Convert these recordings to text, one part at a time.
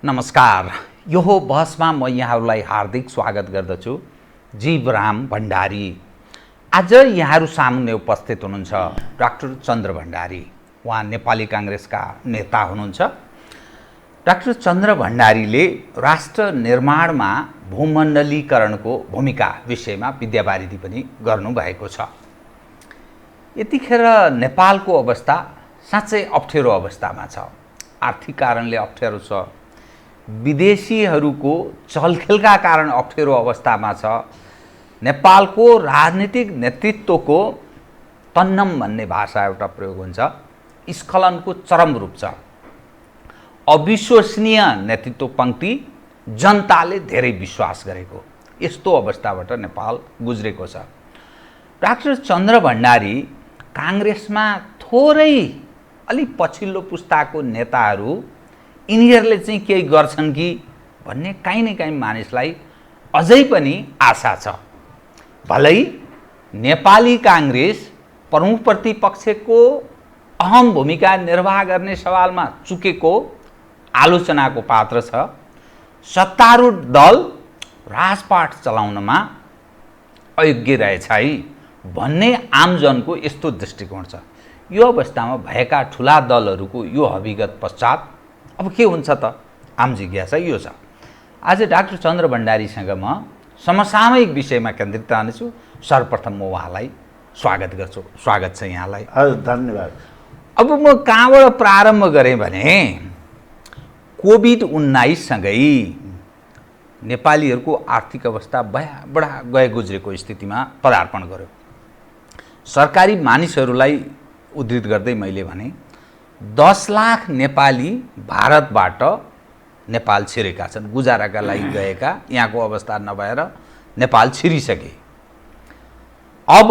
नमस्कार। यो बहसमा म यहाँहरूलाई हार्दिक स्वागत गर्दछु। जीवराम भण्डारी। आज यहाँहरू सामुन्ने उपस्थित हुनुहुन्छ डाक्टर चन्द्र भण्डारी। उहाँ नेपाली काङ्ग्रेसका नेता हुनुहुन्छ। डाक्टर चन्द्र भण्डारीले राष्ट्र निर्माणमा भूमण्डलीकरणको भूमिका विषयमा विद्यावारिधि पनि गर्नुभएको छ। यतिखेर नेपालको अवस्था साँच्चै अप्ठ्यारो अवस्थामा छ। आर्थिक कारणले अप्ठ्यारो छ, विदेशीहरूको चलखेलका कारण अप्ठ्यारो अवस्थामा छ, नेपालको राजनीतिक नेतृत्वको तन्नम भन्ने भाषा एउटा प्रयोग हुन्छ, स्खलनको चरम रूप छ। अविश्वसनीय नेतृत्व पङ्क्ति, जनताले धेरै विश्वास गरेको यस्तो अवस्थाबाट नेपाल गुज्रेको छ। डाक्टर चन्द्र भण्डारी काङ्ग्रेसमा थोरै अलि पछिल्लो पुस्ताको नेताहरू यिनीहरूले चाहिँ केही गर्छन् कि भन्ने काहीँ न काहीँ मानिसलाई अझै पनि आशा छ। भलै नेपाली काङ्ग्रेस प्रमुख प्रतिपक्षको अहम भूमिका निर्वाह गर्ने सवालमा चुकेको आलोचनाको पात्र छ। सत्तारूढ दल राजपाट चलाउनमा अयोग्य रहेछ है भन्ने आमजनको यस्तो दृष्टिकोण छ। यो अवस्थामा भएका ठुला दलहरूको यो हविगत पश्चात अब के हुन्छ त? आम जिज्ञासा यो छ। आज डाक्टर चन्द्र भण्डारीसँग म समसामयिक विषयमा केन्द्रित रहनेछु। सर्वप्रथम म उहाँलाई स्वागत गर्छु। स्वागत छ यहाँलाई। हजुर, धन्यवाद। अब म कहाँबाट प्रारम्भ गरेँ भने कोभिड-19 सँगै नेपालीहरूको आर्थिक अवस्था बडा गए गुज्रेको स्थितिमा पदार्पण गर्यो। सरकारी मानिसहरूलाई उद्धृत गर्दै मैले भने 10 लाख नेपाली भारतबाट नेपाल छिरेका छन्। गुजाराका लागि गएका, यहाँको अवस्था नभएर नेपाल छिरिसके। अब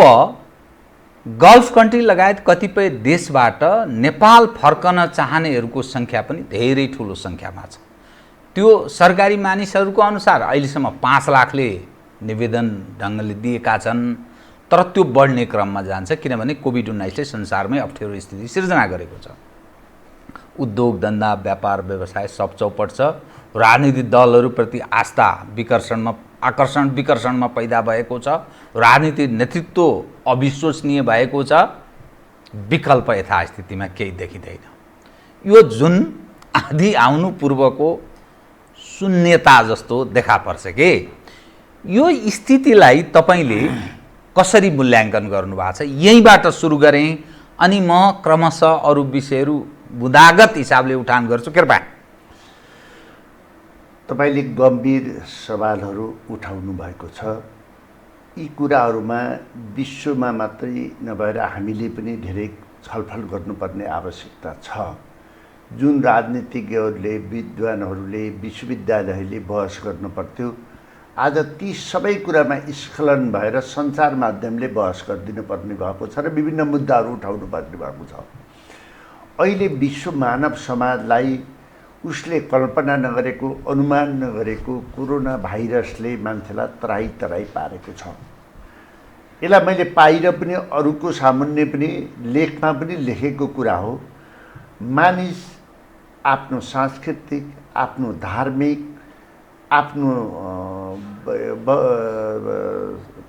गल्फ कन्ट्री लगायत कतिपय देशबाट नेपाल फर्कन चाहनेहरूको सङ्ख्या पनि धेरै ठुलो सङ्ख्यामा छ। त्यो सरकारी मानिसहरूको अनुसार अहिलेसम्म 5 लाखले निवेदन ढङ्गले दिएका छन्, तर त्यो बढ्ने क्रममा जान्छ, किनभने कोभिड-19ले संसारमै अप्ठ्यारो स्थिति सिर्जना गरेको छ। उद्योग धन्दा, व्यापार व्यवसाय सब चौपट छ। राजनीतिक दलहरूप्रति आस्था आकर्षण विकर्षणमा पैदा भएको छ। राजनीतिक नेतृत्व अविश्वसनीय भएको छ। विकल्प यथास्थितिमा केही देखिँदैन। यो जुन आधी आउनु पूर्वको शून्यता जस्तो देखा पर्छ कि यो स्थितिलाई तपाईँले कसरी मूल्याङ्कन गर्नुभएको छ? यहीँबाट सुरु गरेँ अनि म क्रमशः अरू विषयहरू बुदागत हिसाबले उठान गर्छु। कृपया। तपाईँले गम्भीर सवालहरू उठाउनु भएको छ। यी कुराहरूमा विश्वमा मात्रै नभएर हामीले पनि धेरै छलफल गर्नुपर्ने आवश्यकता छ। जुन राजनीतिज्ञहरूले, विद्वानहरूले, विश्वविद्यालयहरूले बहस गर्नुपर्थ्यो, आज ती सबै कुरामा स्खलन भएर सञ्चार माध्यमले बहस गरिदिनु पर्ने भएको छ र विभिन्न मुद्दाहरू उठाउनु पर्ने भएको छ। अहिले विश्व मानव समाजलाई उसले कल्पना नगरेको, अनुमान नगरेको कोरोना भाइरसले मान्छेलाई तराई तराई पारेको छ। यसलाई मैले बाहिर पनि अरूको सामुन्ने पनि लेखमा पनि लेखेको कुरा हो। मानिस आफ्नो सांस्कृतिक, आफ्नो धार्मिक, आफ्नो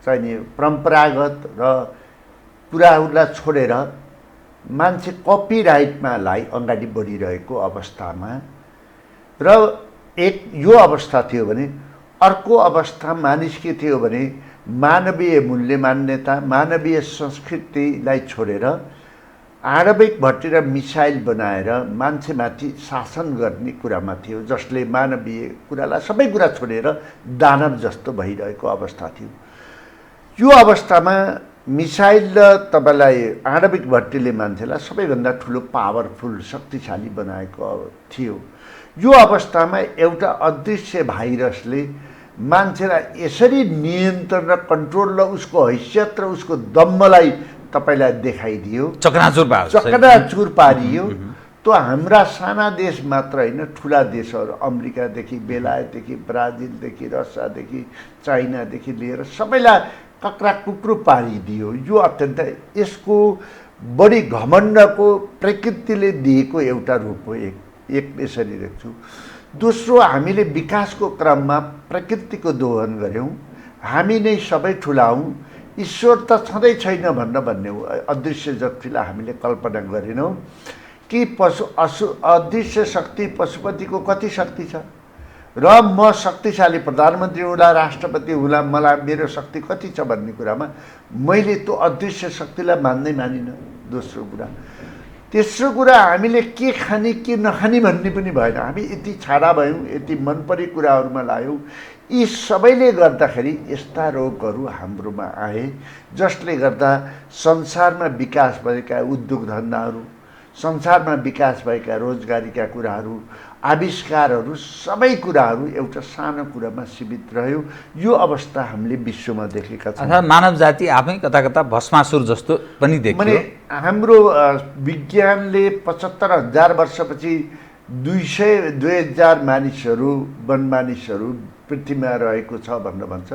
चाहिने परम्परागत र कुराहरूलाई छोडेर मान्छे कपिराइटमा अगाडि बढिरहेको अवस्थामा र एक यो अवस्था थियो भने अर्को अवस्था मानिस के थियो भने मानवीय मूल्य मान्यता, मानवीय संस्कृतिलाई छोडेर आणविक भट्टी र मिसाइल बनाएर मान्छेमाथि शासन गर्ने कुरामा थियो, जसले मानवीय कुरालाई सबै कुरा छोडेर दानव जस्तो भइरहेको अवस्था थियो। यो अवस्थामा मिसाइल र तपाईँलाई आणविक भट्टीले मान्छेलाई सबैभन्दा ठुलो पावरफुल शक्तिशाली बनाएको थियो। यो अवस्थामा एउटा अदृश्य भाइरसले मान्छेलाई यसरी नियन्त्रण र कन्ट्रोल र उसको हैसियत र उसको दम्बलाई तपाईँलाई देखाइदियो, चकनाचुर पारियो। त्यो हाम्रा साना देश मात्र होइन, ठुला देशहरू अमेरिकादेखि, बेलायतदेखि, ब्राजिलदेखि, रसियादेखि, चाइनादेखि लिएर सबैलाई कक्रा कुक्रू पारिदियो। यो अत्यन्त यसको बढी घमण्डको प्रकृतिले दिएको एउटा रूप हो। एक यसरी देख्छु। दोस्रो, हामीले विकासको क्रममा प्रकृतिको दोहन गऱ्यौँ, हामी नै सबै ठुला हौँ, ईश्वर त छँदै छैन भन्ने अदृश्य शक्तिलाई हामीले कल्पना गरेनौँ कि अदृश्य शक्ति पशुपतिको कति शक्ति छ र म शक्तिशाली प्रधानमन्त्री होला, राष्ट्रपति होला, मलाई मेरो शक्ति कति छ भन्ने कुरामा मैले त्यो अदृश्य शक्तिलाई मानिनँ। दोस्रो कुरा। तेस्रो कुरा, हामीले के खाने के नखाने भन्ने पनि भएन। हामी यति छाडा भयौँ, यति मनपरी कुराहरूमा लायौँ। यी सबैले गर्दाखेरि यस्ता रोगहरू हाम्रोमा आए जसले गर्दा संसारमा विकास भएका उद्योग धन्दाहरू, संसारमा विकास भएका रोजगारीका कुराहरू, आविष्कारहरू, सबै कुराहरू एउटा सानो कुरामा सीमित रह्यो। यो अवस्था हामीले विश्वमा देखेका छौँ। अर्थात् मानव जाति आफै कता कता भस्मासुर जस्तो पनि देखियो। माने हाम्रो विज्ञानले 75,000 वर्षपछि 200-2000 मानिसहरू, वनमानिसहरू पृथ्वीमा रहेको छ भनेर भन्छ।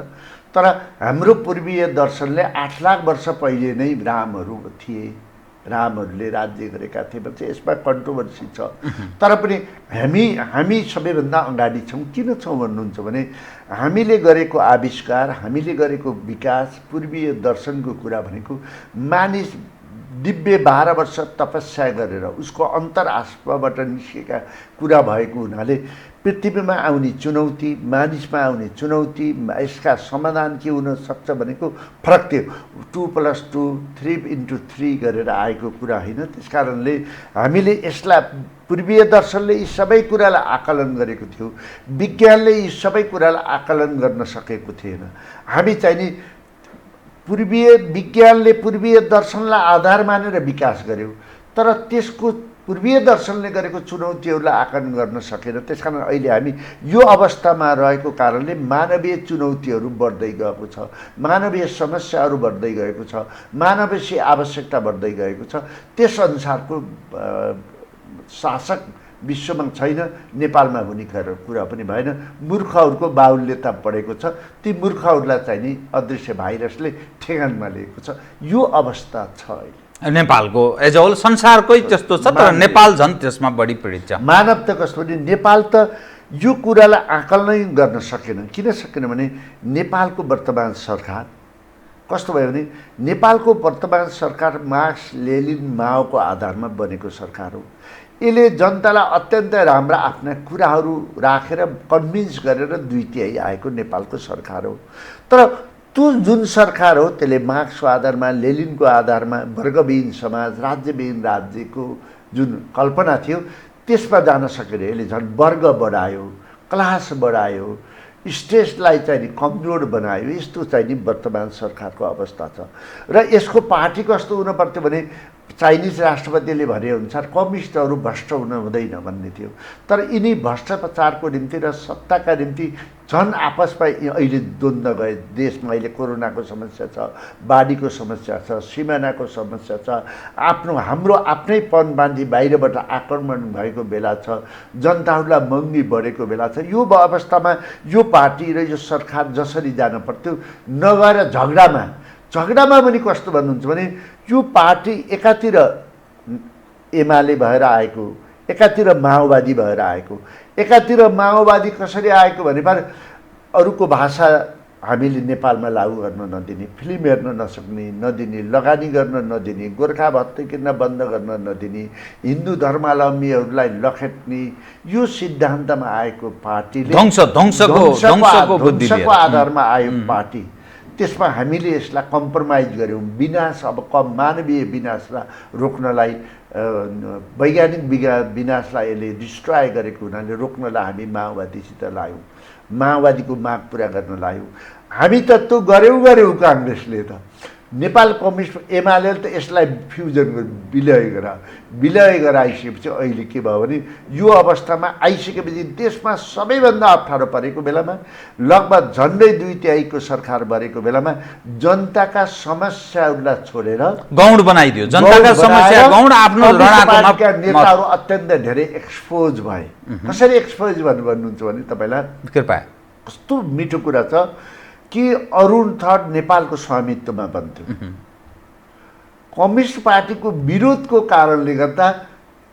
तर हाम्रो पूर्वीय दर्शनले 8 लाख वर्ष पहिले नै रामहरू थिए, रामहरूले राज्य गरेका थिए भन्छ। यसमा कन्ट्रोभर्सी छ। तर पनि हामी सबैभन्दा अगाडि छौँ। किन छौँ भन्नुहुन्छ भने हामीले गरेको आविष्कार, हामीले गरेको विकास, पूर्वीय दर्शनको कुरा भनेको मानिस दिव्य 12 वर्ष तपस्या गरेर उसको अन्तर्आत्माबाट निस्केका कुरा भएको हुनाले पृथ्वीमा आउने चुनौती, मानिसमा आउने चुनौती, यसका समाधान के हुन सक्छ भनेको फरक थियो। 2+2 3x3 गरेर आएको कुरा होइन। त्यसकारणले हामीले यसलाई पूर्वीय दर्शनले यी सबै कुरालाई आकलन गरेको थियो, विज्ञानले यी सबै कुरालाई आकलन गर्न सकेको थिएन। हामी चाहिँ नि पूर्वीय विज्ञानले पूर्वीय दर्शनलाई आधार मानेर विकास गर्यो, तर त्यसको पूर्वीय दर्शनले गरेको चुनौतीहरूलाई आकलन गर्न सकेन। त्यसकारण अहिले हामी यो अवस्थामा रहेको कारणले मानवीय चुनौतीहरू बढ्दै गएको छ, मानवीय समस्याहरू बढ्दै गएको छ, मानवीय आवश्यकता बढ्दै गएको छ। त्यसअनुसारको शासक विश्वमा छैन। नेपालमा हुने कुरा पनि भएन। मूर्खहरूको बाहुल्यता बढेको छ। ती मूर्खहरूलाई चाहिँ नि अदृश्य भाइरसले ठेगानमा लिएको छ। यो अवस्था छ अहिले नेपालको। एज अ होल संसारकै त्यस्तो छ, तर नेपाल झन् त्यसमा बढी पीडित छ। मानव त कस्तो भने नेपाल त यो कुरालाई आकलनै गर्न सकेन। किन सकेन भने नेपालको वर्तमान सरकार कस्तो भयो भने नेपालको वर्तमान सरकार मार्क्स, लेनिन, माओको आधारमा बनेको सरकार हो। यसले जनतालाई अत्यन्त राम्रा आफ्ना कुराहरू राखेर कन्भिन्स गरेर 2/3 आएको नेपालको सरकार हो। तर त्यो जुन सरकार हो त्यसले मार्क्सको आधारमा, लेनिनको आधारमा वर्गविहीन समाज, राज्यविहीन राज्यको जुन कल्पना थियो त्यसमा जान सकेन। यसले झन् वर्ग बढायो, क्लास बढायो, स्टेटलाई चाहिँ नि कमजोर बनायो। यस्तो चाहिँ नि वर्तमान सरकारको अवस्था छ। र यसको पार्टी कस्तो हुन पर्थ्यो भने चाइनिज राष्ट्रपतिले भनेअनुसार कम्युनिस्टहरू भ्रष्ट हुन हुँदैन भन्ने थियो। तर यिनी भ्रष्टाचारको निम्ति र सत्ताका निम्ति झन् आपसमा अहिले द्वन्द्व गए। देशमा अहिले कोरोनाको समस्या छ, बाढीको समस्या छ, सिमानाको समस्या छ, हाम्रो आफ्नै पनबान्धी बाहिरबाट आक्रमण भएको बेला छ, जनताहरूलाई महँगी बढेको बेला छ। यो अवस्थामा यो पार्टी र यो सरकार जसरी जान पर्थ्यो नगएर झगडामा पनि कस्तो भन्नुहुन्छ भने यो पार्टी एकातिर एमाले भएर आएको, एकातिर माओवादी भएर आएको। एकातिर माओवादी कसरी आएको भने अरूको भाषा हामीले नेपालमा लागू गर्न नदिने, फिल्म हेर्न नदिने, लगानी गर्न नदिने, गोर्खा भत्ता किन्न बन्द गर्न नदिने, हिन्दू धर्मावलम्बीहरूलाई लखेट्ने, यो सिद्धान्तमा आएको पार्टीले ध्वंसको आधारमा आयो पार्टी। त्यसमा हामीले यसलाई कम्प्रोमाइज गऱ्यौँ। विनाश, अब मानवीय विनाशलाई रोक्नलाई, वैज्ञानिक विनाशलाई यसले डिस्ट्रोय गरेको हुनाले रोक्नलाई हामी माओवादीसित लाग्यौँ, माओवादीको माग पुरा गर्न लाग्यौँ। हामी त त्यो गऱ्यौँ काङ्ग्रेसले त। नेपाल कम्युनिस्ट एमाले त यसलाई फ्युजन विलय गराइसकेपछि अहिले के भयो भने यो अवस्थामा आइसकेपछि देशमा सबैभन्दा अप्ठ्यारो परेको बेलामा, लगभग झन्डै 2/3 सरकार बनेको बेलामा जनताका समस्याहरूलाई छोडेर गौड बनाइदियो। जनताका समस्या गौड आफ्नो रणनीतिका नेताहरू अत्यन्त धेरै एक्सपोज भए। कसरी एक्सपोज भन्नुहुन्छ भने तपाईँलाई कृपया कस्तो मिठो कुरा छ कि अरुण थर नेपालको स्वामित्वमा बन्थ्यो। कम्युनिस्ट पार्टीको विरोधको कारणले गर्दा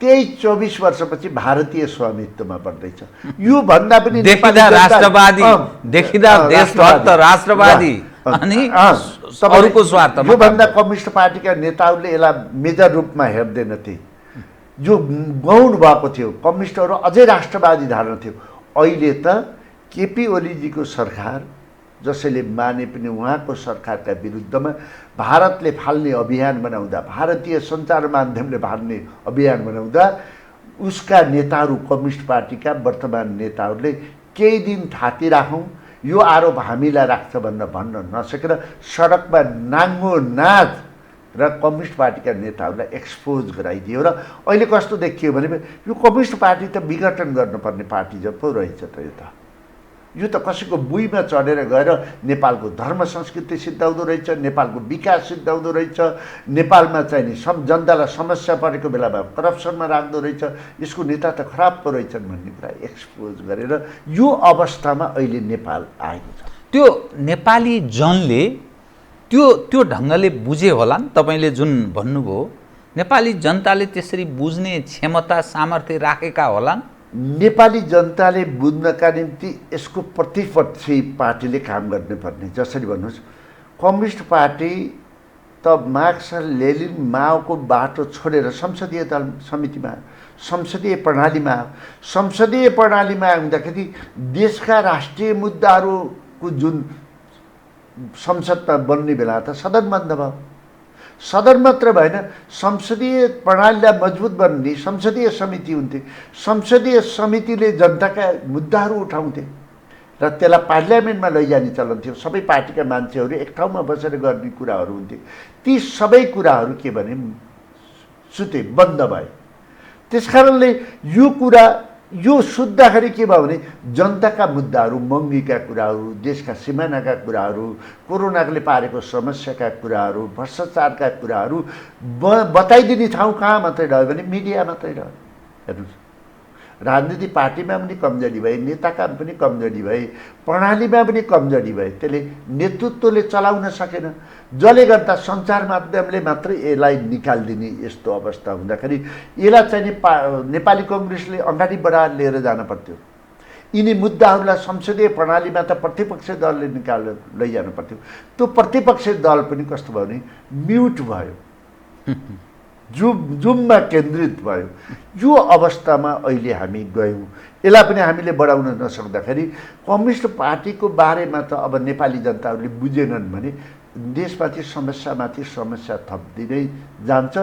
23-24 वर्षपछि भारतीय स्वामित्वमा पर्दैछ। यो भन्दा पनि देखिदा राष्ट्रवादी, देखिदा देशभक्त राष्ट्रवादी अनि अरूको स्वार्थमा। यो भन्दा कम्युनिस्ट पार्टीका नेताहरूले यसलाई मेजर रूपमा हेर्दैनथे। जो गौण भएको थियो, कम्युनिस्टहरू अझै राष्ट्रवादी धारणा थियो। अहिले त केपी ओलीजीको सरकार जसले माने पनि उहाँको सरकारका विरुद्धमा भारतले फाल्ने अभियान बनाउँदा, भारतीय सञ्चार माध्यमले फाल्ने अभियान बनाउँदा उसका नेताहरू, कम्युनिस्ट पार्टीका वर्तमान नेताहरूले केही दिन थाती राखौँ, यो आरोप हामीलाई राख्छ भन्न नसकेर सडकमा नाङ्गो नाच र कम्युनिस्ट पार्टीका नेताहरूलाई एक्सपोज गराइदियो। र अहिले कस्तो देखियो भने यो कम्युनिस्ट पार्टी त विघटन गर्नुपर्ने पार्टी जब पो रहेछ त। यो त कसैको बुइमा चढेर गएर नेपालको धर्म संस्कृति सिद्धाउँदो रहेछ, नेपालको विकास सिद्धाउँदो रहेछ, नेपालमा चाहिँ नि जनतालाई समस्या परेको बेलामा करप्सनमा राख्दो रहेछ, यसको नेता त खराब पो रहेछन् भन्ने कुरा एक्सपोज गरेर यो अवस्थामा अहिले नेपाल आएको छ। त्यो नेपाली जनले त्यो ढङ्गले बुझे होला नि। तपाईँले जुन भन्नुभयो, नेपाली जनताले त्यसरी बुझ्ने क्षमता सामर्थ्य राखेका होलान्। नेपाली जनताले बुझ्नका निम्ति यसको प्रतिपक्षी पार्टीले काम गर्नुपर्ने। जसरी भन्नुहोस्, कम्युनिस्ट पार्टी त मार्क्स लेनिन माओको बाटो छोडेर संसदीय दल समितिमा, संसदीय प्रणालीमा आयो। संसदीय प्रणालीमा आउँदाखेरि देशका राष्ट्रिय मुद्दाहरूको जुन संसदमा बन्ने बेला त सदन बन्द भयो। सदन मात्र भएन, संसदीय प्रणालीलाई मजबुत बनाउने संसदीय समिति हुन्थे। संसदीय समितिले जनताका मुद्दाहरू उठाउँथे र त्यसलाई पार्लियामेन्टमा लैजाने चलन थियो। सबै पार्टीका मान्छेहरू एक ठाउँमा बसेर गर्ने कुराहरू हुन्थे। ती सबै कुराहरू के भने सुते, बन्द भए। त्यसकारणले यो सुत्दाखेरि के भयो भने जनताका मुद्दाहरू, महँगीका कुराहरू, देशका सिमानाका कुराहरू, कोरोनाले पारेको समस्याका कुराहरू, भ्रष्टाचारका कुराहरू बताइदिने ठाउँ कहाँ मात्रै रह्यो भने मिडिया मात्रै रह्यो। हेर्नुहोस्, राजनीतिक पार्टीमा पनि कमजोरी भए, नेताका पनि कमजोरी भए, प्रणालीमा पनि कमजोरी भए। त्यसले नेतृत्वले चलाउन सकेन, जसले गर्दा सञ्चार माध्यमले मात्रै यसलाई निकालिदिने यस्तो अवस्था हुँदाखेरि यसलाई चाहिँ नेपाली कङ्ग्रेसले अगाडि बढाएर लिएर जान पर्थ्यो। यिनी मुद्दाहरूलाई संसदीय प्रणालीमा त प्रतिपक्षी दलले लैजानु पर्थ्यो। त्यो प्रतिपक्षी दल पनि कस्तो भयो भने म्युट भयो, जुममा केन्द्रित भयो। यो अवस्थामा अहिले हामी गयौँ। यसलाई पनि हामीले बढाउन नसक्दाखेरि कम्युनिस्ट पार्टीको बारेमा त अब नेपाली जनताहरूले बुझेनन् भने देशमाथि समस्या थप्दिँदै जान्छ।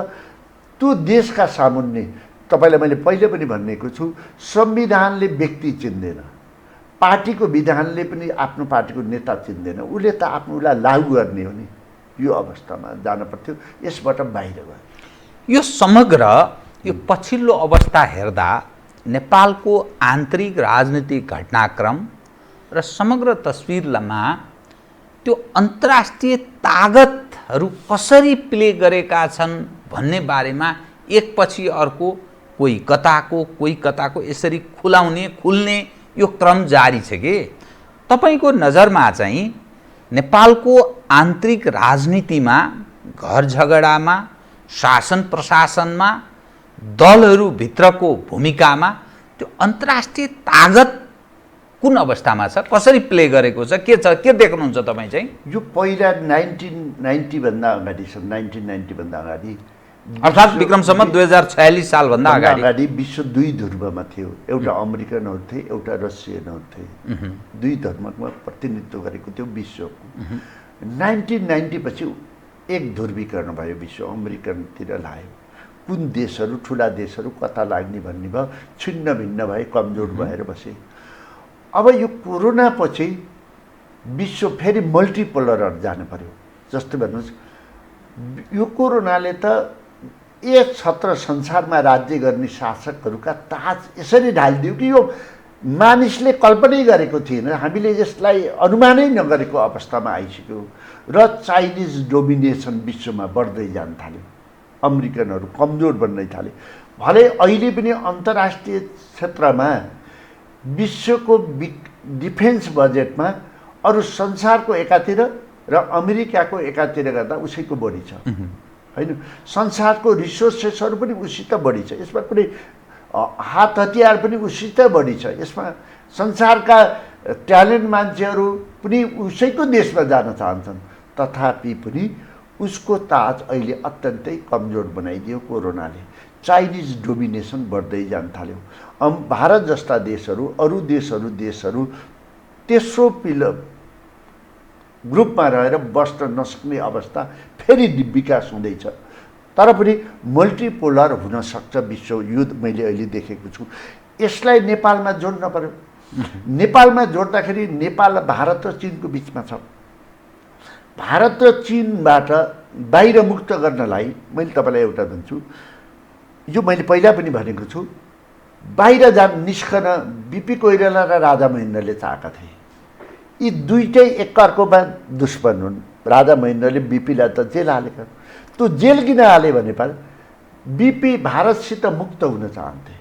त्यो देशका सामुन्ने तपाईँलाई मैले पहिले पनि भनेको छु, संविधानले व्यक्ति चिन्दैन, पार्टीको विधानले पनि आफ्नो पार्टीको नेता चिन्दैन। उसले त आफ्नोलाई लागू गर्ने हो नि। यो अवस्थामा जान पर्थ्यो, यसबाट बाहिर गयो। यो समग्र यो पछिल्लो अवस्था हेर्दा नेपालको आन्तरिक राजनीतिक घटनाक्रम र समग्र तस्विरमा त्यो अन्तर्राष्ट्रिय तागतहरू कसरी प्ले गरेका छन् भन्ने बारेमा एकपछि अर्को कोही कताको यसरी खुल्ने यो क्रम जारी छ के। तपाईको नजरमा चाहिँ नेपालको आन्तरिक राजनीतिमा, घर झगडामा, शासन प्रशासनमा, दलहरू भित्रको भूमिकामा त्यो अन्तर्राष्ट्रिय तागत कुन अवस्थामा छ, कसरी प्ले गरेको छ, के देख्नुहुन्छ तपाईँ चाहिँ? यो पहिला 1990 भन्दा अगाडि, 1990 भन्दा अगाडि, अर्थात् विक्रमसम्म 2046 सालभन्दा अगाडि विश्व दुई ध्रुवमा थियो। एउटा अमेरिकनहरू थिए, एउटा रसियनहरू थिए। दुई धर्ममा प्रतिनिधित्व गरेको थियो विश्वको। 1990 पछि एक ध्रुवीकरण भयो, विश्व अमेरिकनतिर लाग्यो। कुन देशहरू, ठुला देशहरू कता लाग्ने भन्ने भयो, छिन्न भिन्न भए, कमजोर भएर बसे। अब यो कोरोना पछि विश्व फेरि मल्टिपोलर जानु पर्यो। जस्तै भन्नुहोस्, यो कोरोनाले त एक छत्र संसारमा राज्य गर्ने शासकहरूका ताज यसरी ढालिदियो कि यो मानिसले कल्पनै गरेको थिएन। हामीले यसलाई अनुमानै नगरेको अवस्थामा आइसक्यो र चाइनिज डोमिनेसन विश्वमा बढ्दै जान थाल्यो। अमेरिकनहरू कमजोर बन्दै थाले। भले अहिले पनि अन्तर्राष्ट्रिय क्षेत्रमा विश्वको डिफेन्स बजेटमा अरू संसारको एकातिर र अमेरिकाको एकातिर गर्दा उसैको बढी छ। होइन। संसारको रिसोर्सेसहरू पनि उसित बढी छ, यसमा कुनै हात हतियार पनि उसित बढी छ, यसमा संसारका ट्यालेन्ट मान्छेहरू पनि उसैको देशमा जान चाहन्छन्। तथापि पनि उसको ताज अहिले अत्यन्तै कमजोर बनाइदियो कोरोनाले। चाइनिज डोमिनेसन बढ्दै जान थाल्यो। भारत जस्ता देशहरू, अरू देशहरू तेस्रो ग्रुपमा रहेर बस्न नसक्ने अवस्था फेरि विकास हुँदैछ। तर पनि मल्टिपोलर हुन सक्छ विश्वयुद्ध, मैले अहिले देखेको छु। यसलाई नेपालमा जोड्न पर्यो। नेपालमा जोड्दाखेरि नेपाल भारत र चीनको बिचमा छ। भारत र चीनबाट बाहिर मुक्त गर्नलाई मैले तपाईँलाई एउटा भन्छु, यो मैले पहिला पनि भनेको छु, बाहिर निस्कन बिपी कोइराला र राजा महेन्द्रले चाहेका थिए। यी दुईटै एकअर्कोमा दुश्मन हुन्। राजा महेन्द्रले बिपीलाई त जेल हालेका, त्यो जेल किन हाले भने बिपी भारतसित मुक्त हुन चाहन्थे।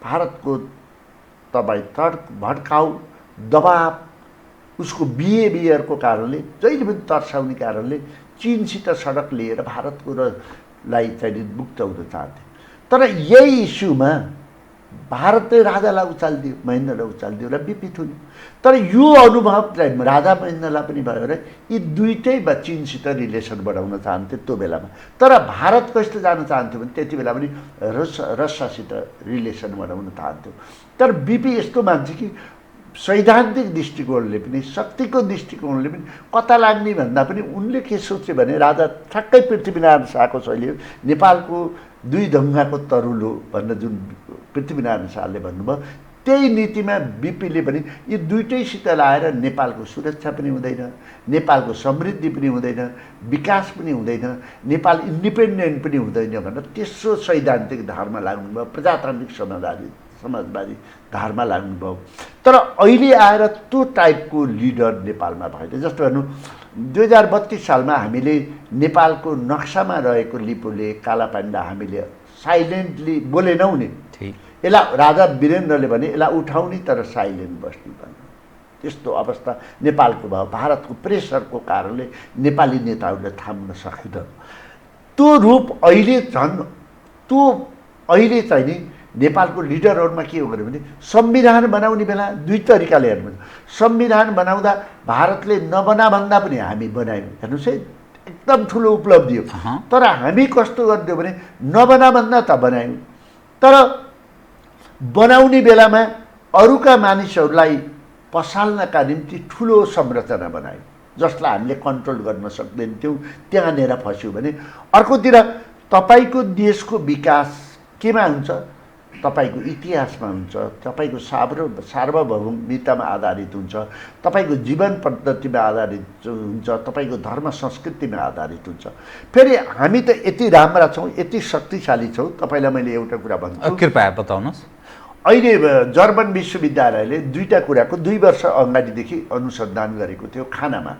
भारतको तपाईँ भड्काउ दबाब, उसको बिहेभियरको कारणले, जहिले पनि तर्साउने कारणले चीनसित सडक लिएर भारतको लाई चाहिँ मुक्त हुन चाहन्थे। तर यही इस्युमा भारतले राजालाई उचालिदियो, महेन्द्रलाई उचालिदियो र बिपी थुन्यो। तर यो अनुभव चाहिँ राजा महेन्द्रलाई पनि भयो र यी दुईटै चीनसित रिलेसन बढाउन चाहन्थे त्यो बेलामा। तर भारत कस्तो जान चाहन्थ्यो भने त्यति बेला पनि रसियासित रिलेसन बढाउन चाहन्थ्यो। तर बिपी यस्तो मान्छे कि सैद्धान्तिक दृष्टिकोणले पनि, शक्तिको दृष्टिकोणले पनि कता लाग्ने भन्दा पनि उनले के सोचे भने राजा ठ्याक्कै पृथ्वीनारायण शाहको शैली, नेपालको दुई ढङ्गाको तरुलो भनेर जुन पृथ्वीनारायण शाहले भन्नुभयो, त्यही नीतिमा बिपीले पनि यी दुईटैसित लाएर नेपालको सुरक्षा पनि हुँदैन, नेपालको समृद्धि पनि हुँदैन, विकास पनि हुँदैन, नेपाल इन्डिपेन्डेन्ट पनि हुँदैन भनेर तेस्रो सैद्धान्तिक धारमा लाग्नुभयो, प्रजातान्त्रिक समाजवादी धारमा लाग्नुभयो। तर अहिले आएर त्यो टाइपको लिडर नेपालमा भएन। जस्तो भन्नु 2032 सालमा हामीले नेपालको नक्सामा रहेको लिपुले, कालापाण्डा हामीले साइलेन्टली बोलेनौँ नि। यसलाई राजा वीरेन्द्रले भने यसलाई उठाउने तर साइलेन्ट बस्ने भन्नु, त्यस्तो अवस्था नेपालको भयो। भारतको प्रेसरको कारणले नेपाली नेताहरूले थाम्न सकेन। त्यो रूप अहिले चाहिँ नि नेपालको लिडरहरूमा के हो भने संविधान बनाउने बेला दुई तरिकाले हेर्नु। संविधान बनाउँदा भारतले नबनाभन्दा पनि हामी बनायौँ, हेर्नुहोस् है, एकदम ठुलो उपलब्धि हो। तर हामी कस्तो गरिदियो भने नबनाभन्दा त बनायौँ, तर बनाउने बेलामा अरूका मानिसहरूलाई पसाल्नका निम्ति ठुलो संरचना बनायौँ जसलाई हामीले कन्ट्रोल गर्न सक्दैनथ्यौँ। त्यहाँनिर फस्यौँ भने अर्कोतिर तपाईँको देशको विकास केमा हुन्छ? तपाईँको इतिहासमा हुन्छ, तपाईँको सार्वभौमिकतामा आधारित हुन्छ, तपाईँको जीवन पद्धतिमा आधारित हुन्छ, तपाईँको धर्म संस्कृतिमा आधारित हुन्छ। फेरि हामी त यति राम्रा छौँ, यति शक्तिशाली छौँ। तपाईँलाई मैले एउटा कुरा भन्छु, कृपया बताउनुहोस्। अहिले जर्मन विश्वविद्यालयले दुईटा कुराको 2 वर्ष अगाडिदेखि अनुसन्धान गरेको थियो खानामा।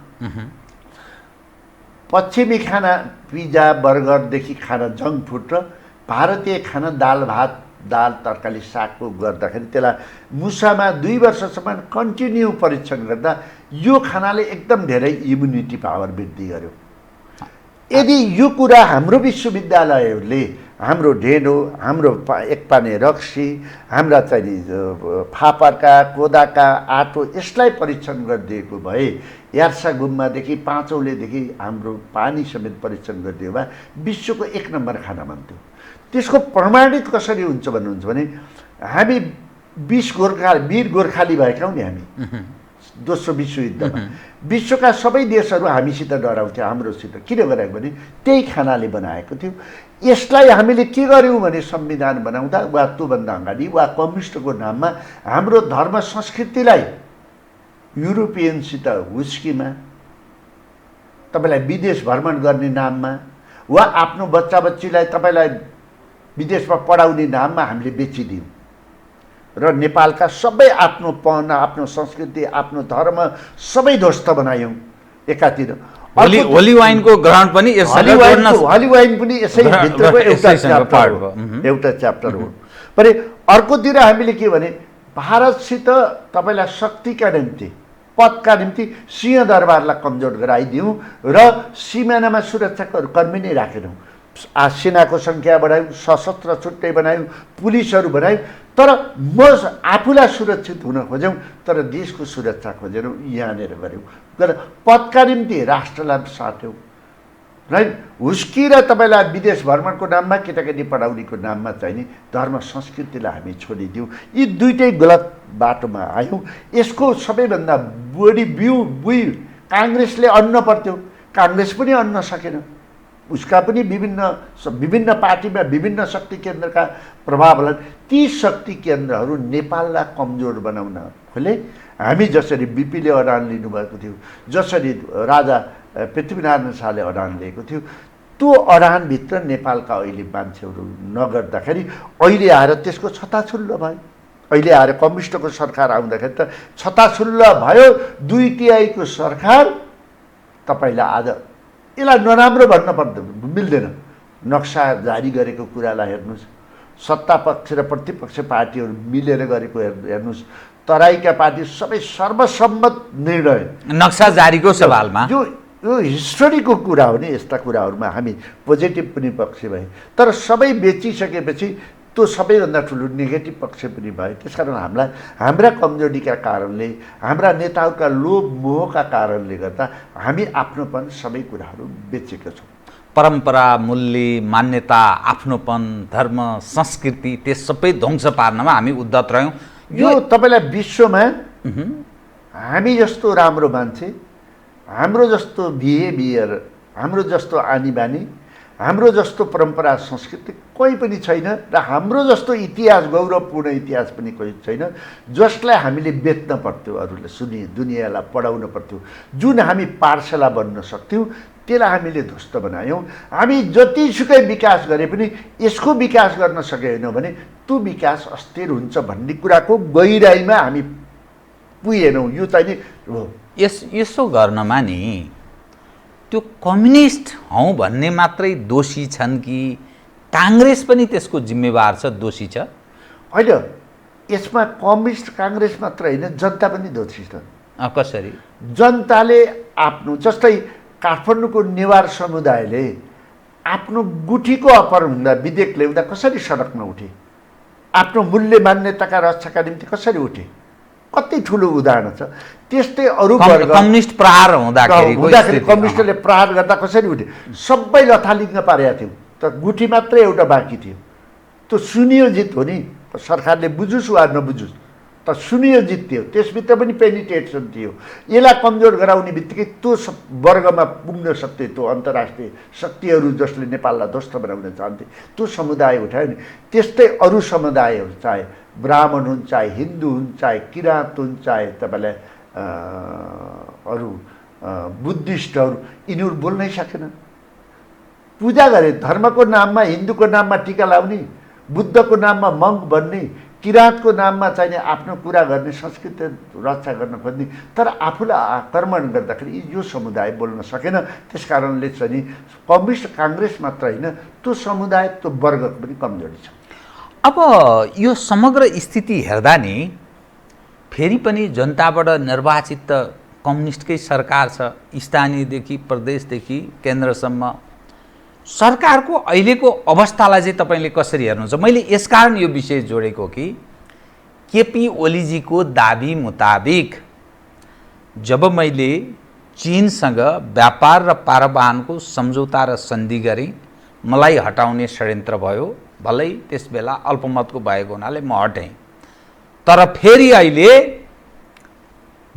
पश्चिमी खाना पिज्जा बर्गरदेखि खाना जङ्क फुड र भारतीय खाना दाल भात दाल तरकारी सागको गर्दाखेरि त्यसलाई मुसामा 2 वर्षसम्म कन्टिन्यू परीक्षण गर्दा यो खानाले एकदम धेरै इम्युनिटी पावर वृद्धि गर्यो। यदि यो कुरा हाम्रो विश्वविद्यालयहरूले, हाम्रो ढेँडो, हाम्रो एकपाने रक्सी, हाम्रा चाहिँ फापरका कोदाका आटो यसलाई परीक्षण गरिदिएको भए, यार्सा गुम्बादेखि पाँचौलेदेखि हाम्रो पानी समेत परीक्षण गरिदियो भए विश्वको 1 नम्बर खाना बन्थ्यो। त्यसको प्रमाणित कसरी हुन्छ भन्नुहुन्छ भने हामी वीर गोर्खाली भएका हौँ नि। हामी दोस्रो विश्वयुद्धमा विश्वका सबै देशहरू हामीसित डराउँथ्यो, हाम्रोसित। किन गराएको भने त्यही खानाले बनाएको थियो। यसलाई हामीले के गर्यौँ भने संविधान बनाउँदा वा त्योभन्दा अगाडि वा कम्युनिस्टको नाममा हाम्रो धर्म संस्कृतिलाई युरोपियनसित हुस्कीमा, तपाईँलाई विदेश भ्रमण गर्ने नाममा वा आफ्नो बच्चा बच्चीलाई तपाईँलाई विदेशमा पढाउने नाममा हामीले बेचिदियौँ र नेपालका सबै आफ्नो पहना, आफ्नो संस्कृति, आफ्नो धर्म सबै ध्वस्त बनायौँ एकातिर। होली वाइनको ग्रहण पनि होली वाइन पनि यसै भित्रको एउटा च्याप्टर हो। भने अर्कोतिर हामीले के भने भारतसित तपाईँलाई शक्तिका निम्ति पदका निम्ति सिंहदरबारलाई कमजोर गराइदिउँ र सिमानामा सुरक्षाकर्मी नै राखेनौँ। सेनाको सङ्ख्या बढायौँ, सशस्त्र छुट्टै बनायौँ, पुलिसहरू बनायौँ, तर आफूलाई सुरक्षित हुन खोज्यौँ, तर देशको सुरक्षा खोजेनौँ, यहाँनिर गऱ्यौँ। पदका निम्ति राष्ट्रलाई साट्यौँ है। हुस्की र तपाईँलाई विदेश भ्रमणको नाममा, केटाकेटी पढाउनेको नाममा चाहिँ नि धर्म संस्कृतिलाई हामी छोडिदियौँ। यी दुइटै गलत बाटोमा आयौँ। यसको सबैभन्दा बढी बुई काङ्ग्रेसले अन्न पर्थ्यो, काङ्ग्रेस पनि अन्न सकेन। उसका पनि विभिन्न पार्टीमा विभिन्न शक्ति केन्द्रका प्रभावलाई, ती शक्ति केन्द्रहरू नेपाललाई कमजोर बनाउन खोले। हामी जसरी बिपीले अडान लिनुभएको थियो, जसरी राजा पृथ्वीनारायण शाहले अडान लिएको थियो, त्यो अडानभित्र नेपालका अहिले मान्छेहरू नगर्दाखेरि अहिले आएर त्यसको छताछुल्लो भयो। अहिले आएर कम्युनिस्टको सरकार आउँदाखेरि त छताछुल्लो भयो। 2/3 सरकार। तपाईँलाई आज यसलाई नराम्रो भन्न मिल्दैन। नक्सा जारी गरेको कुरालाई हेर्नुहोस्, सत्ता पक्ष र प्रतिपक्ष पार्टीहरू मिलेर गरेको हेर्नुहोस्, तराईका पार्टी सबै सर्वसम्मत निर्णय। नक्सा जारीको सवालमा यो हिस्टोरीको कुरा हो नि। यस्ता कुराहरूमा हामी पोजिटिभ पनि पक्ष भए, तर सबै बेचिसकेपछि त्यो सबैभन्दा ठुलो नेगेटिभ पक्ष पनि भयो। त्यसकारण हाम्रा कमजोरीका कारणले, हाम्रा नेताहरूका लोभ मोहका कारणले गर्दा हामी आफ्नोपन सबै कुराहरू बेचेका छौँ। परम्परा, मूल्य, मान्यता, आफ्नोपन, धर्म, संस्कृति, त्यस सबै ध्वंस पार्नमा हामी उद्धत रह्यौँ। यो तपाईँलाई विश्वमा हामी जस्तो राम्रो मान्छे, हाम्रो जस्तो बिहेभियर, हाम्रो जस्तो आनी बानी, हाम्रो जस्तो परम्परा संस्कृति कोही पनि छैन, र हाम्रो जस्तो इतिहास, गौरवपूर्ण इतिहास पनि कोही छैन, जसलाई हामीले बेच्न पर्थ्यो, अरूले दुनियाँलाई पढाउन पर्थ्यो। जुन हामी पाठशाला बन्न सक्थ्यौँ, त्यसलाई हामीले ध्वस्त बनायौँ। हामी जतिसुकै विकास गरे पनि यसको विकास गर्न सकेनौँ भने त्यो विकास अस्थिर हुन्छ भन्ने कुराको गहिराइमा हामी पुगेनौँ। यो चाहिँ नि हो। यसो गर्नमा नि त्यो कम्युनिस्ट हौँ भन्ने मात्रै दोषी छन् कि काङ्ग्रेस पनि त्यसको जिम्मेवार छ, दोषी छ? होइन, यसमा कम्युनिस्ट काङ्ग्रेस मात्र होइन, जनता पनि दोषी छ। कसरी? जनताले आफ्नो, जस्तै काठमाडौँको नेवार समुदायले आफ्नो गुठीको अपहरण हुँदा, विधेयक ल्याउँदा कसरी सडकमा उठे, आफ्नो मूल्य मान्यताका रक्षाका निम्ति कसरी उठे, कति ठुलो उदाहरण छ। त्यस्तै अरू वर्ग कम्युनिस्ट प्रहार हुँदाखेरि कम्युनिस्टले प्रहार गर्दा कसरी उठे, सबै लथालिङ्ग पारेका थियौँ, त गुठी मात्रै एउटा बाँकी थियो। त्यो सुनियोजित हो नि, सरकारले बुझोस् वा नबुझोस्, त सुनियोजित थियो। त्यसभित्र पनि पेनिटेसन थियो। यसलाई कमजोर गराउने बित्तिकै त्यो वर्गमा पुग्न सक्थे त्यो अन्तर्राष्ट्रिय शक्तिहरू जसले नेपाललाई ध्वस्त बनाउन चाहन्थे, त्यो समुदाय उठायो नि। त्यस्तै अरू समुदायहरू, चाहे ब्राह्मण हुन्, चाहे हिन्दू हुन्, चाहे किराँत हुन्, चाहे तपाईँलाई अरू बुद्धिस्टहरू, यिनीहरू बोल्नै सकेन। पूजा गरे, धर्मको नाममा, हिन्दूको नाममा टीका लाउने, बुद्धको नाममा मङ्क बन्ने, किराँतको नाममा चाहिँ आफ्नो कुरा गर्ने, संस्कृति रक्षा गर्न खोज्ने, तर आफूलाई आक्रमण गर्दाखेरि यो समुदाय बोल्न सकेन। त्यस कारणले चाहिँ नि कम्युनिस्ट काङ्ग्रेस मात्र होइन, त्यो समुदाय, त्यो वर्गको पनि कमजोरी छ। अब यो समग्र स्थिति हेर्दा नि फेरि पनि जनताबाट निर्वाचित त कम्युनिस्टकै सरकार छ, स्थानीयदेखि प्रदेशदेखि केन्द्रसम्म। सरकारको अहिलेको अवस्थालाई चाहिँ तपाईँले कसरी हेर्नुहुन्छ? मैले यसकारण यो विषय जोडेको कि केपी ओलीजीको दाबी मुताबिक जब मैले चीनसँग व्यापार र पारवाहनको सम्झौता र सन्धि गरेँ, मलाई हटाउने षड्यन्त्र भयो। भलै त्यसबेला अल्पमतको भएको हुनाले म हटेँ, तर फेरि अहिले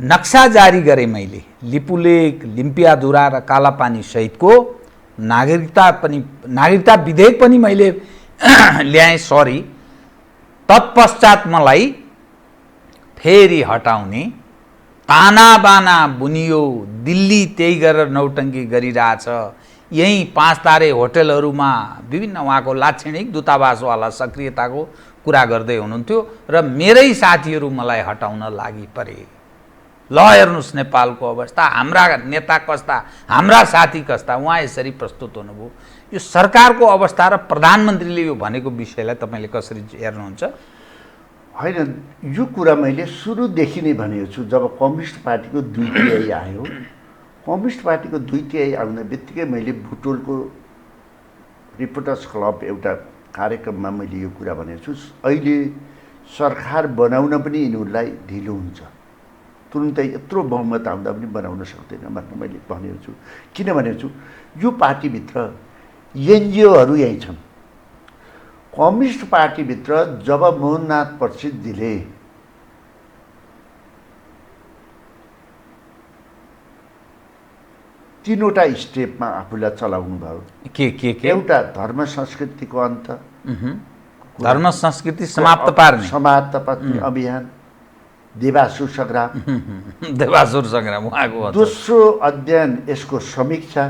नक्सा जारी गरेँ मैले, लिपुलेक, लिम्पियाधुरा र कालापानी सहितको नागरिकता विधेयक पनि मैले ल्याएँ। सरी, तत्पश्चात मलाई फेरि हटाउने तानाबाना बुनियो। दिल्ली त्यही गरेर नौटङ्की गरिरहेछ। यही 5 तारे होटलहरूमा विभिन्न उहाँको लाक्षणिक दूतावासवाला सक्रियताको कुरा गर्दै हुनुहुन्थ्यो र मेरै साथीहरू मलाई हटाउन लागि परे। ल हेर्नुहोस् नेपालको अवस्था, हाम्रा नेता कस्ता, हाम्रा साथी कस्ता, उहाँ यसरी प्रस्तुत हुनुभयो। यो सरकारको अवस्था र प्रधानमन्त्रीले यो भनेको विषयलाई तपाईँले कसरी हेर्नुहुन्छ? होइन, यो कुरा मैले सुरुदेखि नै भनेको छु। जब कम्युनिस्ट पार्टीको 2/3 आयो, कम्युनिस्ट पार्टीको 2/3 आउने बित्तिकै मैले बुटोलको रिपोर्टर्स क्लब एउटा कार्यक्रममा मैले यो कुरा भनेको छु। अहिले सरकार बनाउन पनि यिनीहरूलाई ढिलो हुन्छ, तुरुन्तै यत्रो बहुमत आउँदा पनि बनाउन सक्दैन भनेर मैले भनेको छु। किन भनेको छु, यो पार्टीभित्र एनजिओहरू यहीँ छन्। कम्युनिस्ट पार्टीभित्र जब मोहननाथ प्रसिद्धिले तीनवटा स्टेपमा आफूलाई चलाउनु भयो। के एउटा धर्म संस्कृतिको अन्त, धर्म संस्कृति समाप्त पार्ने अभियान, देवासुर सङ्ग्राम, देवासुर सङ्ग्राम उहाँको। दोस्रो अध्ययन यसको समीक्षा,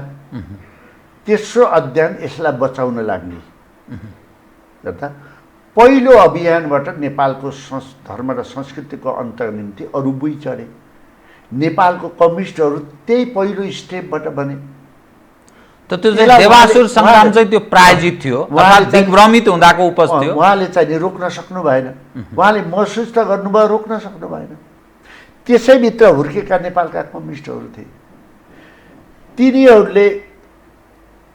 तेस्रो अध्ययन यसलाई बचाउन लाग्ने। जता पहिलो अभियानबाट नेपालको धर्म र संस्कृतिको अन्तको निम्ति अरू बुई चढे। नेपालको कम्युनिस्टहरू त्यही पहिलो स्टेपबाट बने। त त्यो चाहिँ देवासुर सङ्ग्राम चाहिँ त्यो प्रायोजित थियो, दिग्भ्रमित हुँदाको उपज थियो। उहाँले चाहिँ रोक्न सक्नु भएन, उहाँले महसुस त गर्नुभयो, रोक्न सक्नु भएन। त्यसैभित्र हुर्केका नेपालका कम्युनिस्टहरू थिए। तिनीहरूले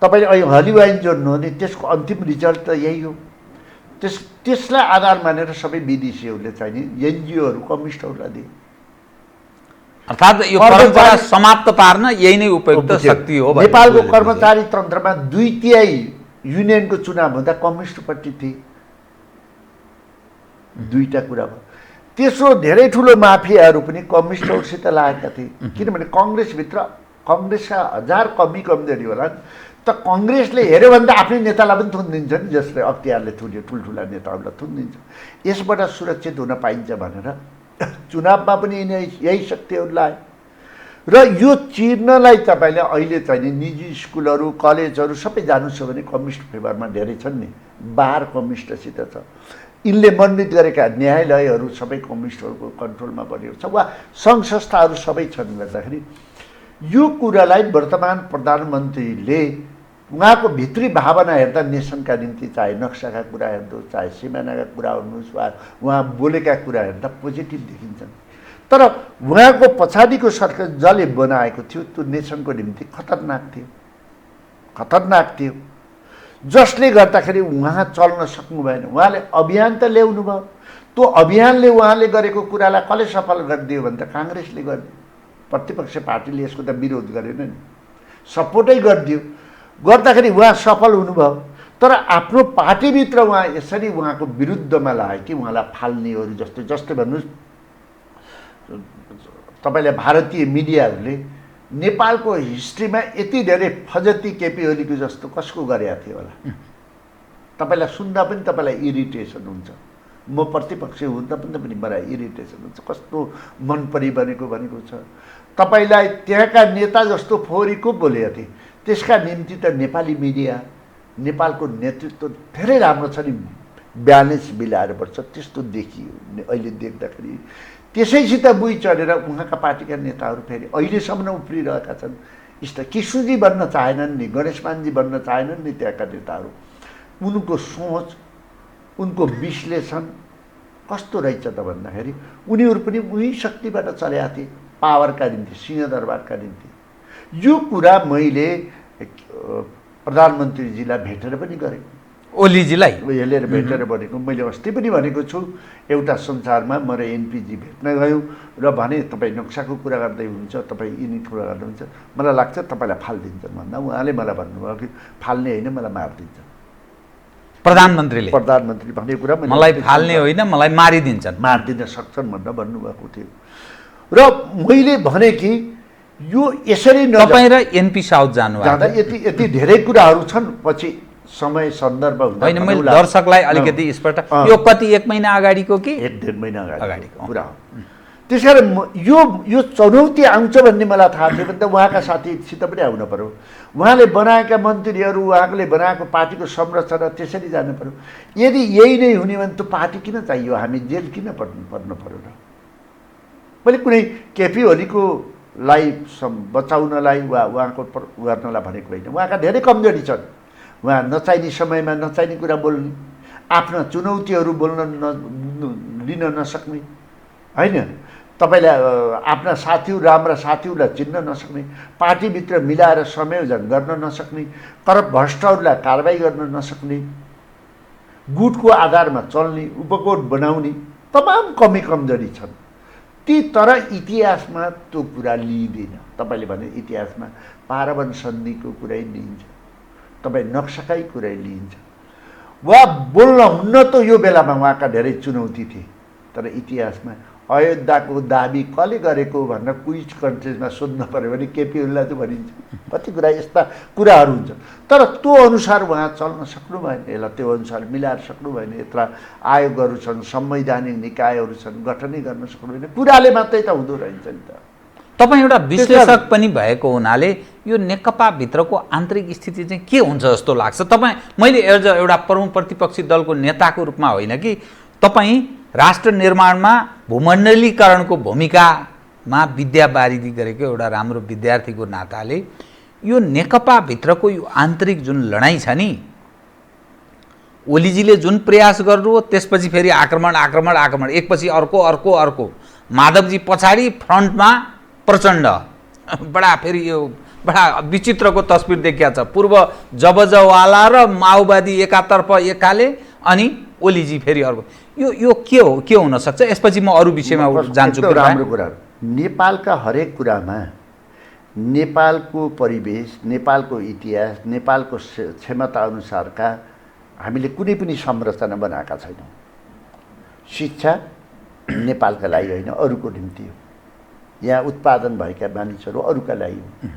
तपाईँले अहिले हलिवाइन जोड्नु हो भने त्यसको अन्तिम रिजल्ट त यही हो। त्यसलाई आधार मानेर सबै विदेशीहरूले चाहिँ नि एनजिओहरू कम्युनिस्टहरूलाई दिए। अर्थात् यो परम्परा समाप्त पार्न यही नै उपयुक्त शक्ति हो। नेपालको कर्मचारी तन्त्रमा 2/3 युनियनको चुनाव हुँदा कम्युनिस्टपट्टि थिए। दुईटा कुरा भयो। तेस्रो, धेरै ठुलो माफियाहरू पनि कम्युनिस्टहरूसित लागेका थिए। किनभने कङ्ग्रेसभित्र कङ्ग्रेसका 1000 कमजोरी होला, त कङ्ग्रेसले हेऱ्यो भने त आफ्नै नेतालाई पनि थुनिदिन्छ नि, जसले अख्तियारले ठुल्ठुला नेताहरूलाई थुनिदिन्छ। यसबाट सुरक्षित हुन पाइन्छ भनेर चुनावमा पनि यही शक्तिहरू लाए। र यो चिर्नलाई तपाईँले अहिले चाहिँ नि निजी स्कुलहरू, कलेजहरू सबै जानुहोस् भने कम्युनिस्ट फेभरमा धेरै छन् नि। बार कम्युनिस्टसित छ। यिनले मनोनित गरेका न्यायालयहरू सबै कम्युनिस्टहरूको कन्ट्रोलमा बनेको छ, वा सङ्घ संस्थाहरू सबै छन्। गर्दाखेरि यो कुरालाई वर्तमान प्रधानमन्त्रीले उहाँको भित्री भावना हेर्दा नेसनका निम्ति चाहे नक्साका कुरा हेर्नुहोस्, चाहे सिमानाका कुरा हेर्नुहोस्, वा उहाँ बोलेका कुरा हेर्दा पोजिटिभ देखिन्छन्। तर उहाँको पछाडिको सरकार जसले बनाएको थियो त्यो नेसनको निम्ति खतरनाक थियो, जसले गर्दाखेरि उहाँ चल्न सक्नु भएन। उहाँले अभियान त ल्याउनु भयो, त्यो अभियानले उहाँले गरेको कुरालाई कसले सफल गरिदियो भने त काङ्ग्रेसले गरिदियो। प्रतिपक्ष पार्टीले यसको त विरोध गरेन नि, सपोर्टै गरिदियो। गर्दाखेरि उहाँ सफल हुनुभयो। तर आफ्नो पार्टीभित्र उहाँ यसरी उहाँको विरुद्धमा लाग्यो कि उहाँलाई फाल्नेहरू जस्तै भन्नुहोस्, तपाईँले भारतीय मिडियाहरूले नेपालको हिस्ट्रीमा यति धेरै फजती केपी ओलीको जस्तो कसको गरेका थियो होला? तपाईँलाई सुन्दा पनि तपाईँलाई इरिटेसन हुन्छ। म प्रतिपक्ष हुँदा पनि मलाई इरिटेसन हुन्छ। कस्तो मन परि बनेको छ। तपाईँलाई त्यहाँका नेता जस्तो फोहोरीको बोलेका थिए। त्यसका निम्ति त नेपाली मिडिया, नेपालको नेतृत्व धेरै राम्रो छ नि, ब्यालेन्स मिलाएर बढ्छ। त्यस्तो देखियो अहिले देख्दाखेरि। त्यसैसित बुई चढेर उहाँका पार्टीका नेताहरू फेरि अहिलेसम्म उफ्रिरहेका छन्। कृष्णजी बन्न चाहेनन् नि, गणेशमानजी बन्न चाहेनन् नि त्यहाँका नेताहरू। उनको सोच, उनको विश्लेषण कस्तो रहेछ त भन्दाखेरि उनीहरू पनि उही शक्तिबाट चलेका थिए, पावरका निम्ति, सिंहदरबारका निम्ति। यो कुरा मैले प्रधानमन्त्रीजीलाई भेटेर पनि गरेँ, ओलीजीलाई हेलेर भेटेर भनेको। मैले अस्ति पनि भनेको छु एउटा संसारमा, म र एनपीजी भेट्न गयौँ र भने तपाईँ नक्साको कुरा गर्दै हुनुहुन्छ, तपाईँ यिनी कुरा गर्नुहुन्छ, मलाई लाग्छ तपाईँलाई फालिदिन्छन् भन्दा उहाँले मलाई भन्नुभयो कि फाल्ने होइन, मलाई मारिदिन्छ। प्रधानमन्त्रीले भनेको कुरा मलाई फाल्ने होइन, मलाई मारिदिन सक्छन् भनेर भन्नुभएको थियो। र मैले भने कि यो यसरी तपाईँ र एनपी साउथ जाँदा यति धेरै कुराहरू छन्। पछि समय सन्दर्भ हुँदा होइन, मैले दर्शकलाई अलिकति यसपल्ट यो कति 1 महिना अगाडिको कि 1-1.5 महिना अगाडिको कुरा हो। त्यसकारण यो चुनौती आउँछ भन्ने मलाई थाहा थियो भने त उहाँका साथीसित पनि आउनु पर्यो। उहाँले बनाएका मन्त्रीहरू, उहाँले बनाएको पार्टीको संरचना त्यसरी जानु पर्यो। यदि यही नै हुने भने त पार्टी किन चाहियो? हामी जेल किन पर्नु पर्यो र? मैले कुनै केपी ओलीको लाई बचाउनलाई वा उहाँको गर्नलाई भनेको होइन। उहाँका धेरै कमजोरी छन्। उहाँ नचाहिने समयमा नचाहिने कुरा बोल्ने, आफ्ना चुनौतीहरू बोल्न लिन नसक्ने, होइन, तपाईँले आफ्ना साथीहरू राम्रा साथीहरूलाई चिन्न नसक्ने, पार्टीभित्र मिलाएर संयोजन गर्न नसक्ने, करप्ट भ्रष्टहरूलाई कारबाही गर्न नसक्ने, गुटको आधारमा चल्ने, उपगोट बनाउने तमाम कमी कमजोरी छन् ती। तर इतिहासमा त्यो कुरा लिइँदैन। तपाईँले भने इतिहासमा पारवन सन्धिको कुरै लिइन्छ, तपाईँ नक्साकै कुरै लिइन्छ, वा बोल्न हुन्न त यो बेलामा उहाँका धेरै चुनौती थिए। तर इतिहासमा अयोध्याको दाबी कसले गरेको भनेर क्विज कन्टेस्टमा सोध्नु पऱ्यो भने केपी ओलीलाई त भनिन्छ। कति कुरा यस्ता कुराहरू हुन्छ, तर त्यो अनुसार उहाँ चल्न सक्नु भएन, यसलाई त्यो अनुसार मिलाएर सक्नु भएन। यत्र आयोगहरू छन्, संवैधानिक निकायहरू छन्, गठनै गर्न सक्नु भएन। कुराले मात्रै त हुँदो रहेछ नि त। तपाईँ एउटा विश्लेषक पनि भएको हुनाले यो नेकपाभित्रको आन्तरिक स्थिति चाहिँ के हुन्छ जस्तो लाग्छ तपाईँ? मैले एज एउटा प्रमुख प्रतिपक्षी दलको नेताको रूपमा होइन कि तपाईँ राष्ट्र निर्माणमा भूमण्डलीकरणको भूमिकामा विद्यावारिधि गरेको एउटा राम्रो विद्यार्थीको नाताले यो नेकपाभित्रको यो आन्तरिक जुन लडाइँ छ नि, ओलीजीले जुन प्रयास गर्नुभयो त्यसपछि फेरि आक्रमण आक्रमण आक्रमण, एकपछि अर्को अर्को अर्को, माधवजी पछाडि फ्रन्टमा प्रचण्ड, बडा फेरि यो बडा विचित्रको तस्बिर देखिया छ। पूर्व जबजवाला र माओवादी एकातर्फ एकाले अनि ओलीजी फेरि अर्को। यो के हुन सक्छ? यसपछि म अरू विषयमा जान्छु। राम्रो कुरा, नेपालका हरेक कुरामा नेपालको परिवेश, नेपालको इतिहास, नेपालको क्षमता अनुसारका हामीले कुनै पनि संरचना बनाएका छैनौँ। शिक्षा नेपालका लागि होइन, अरूको निम्ति हो। यहाँ उत्पादन भएका मानिसहरू अरूका लागि हो।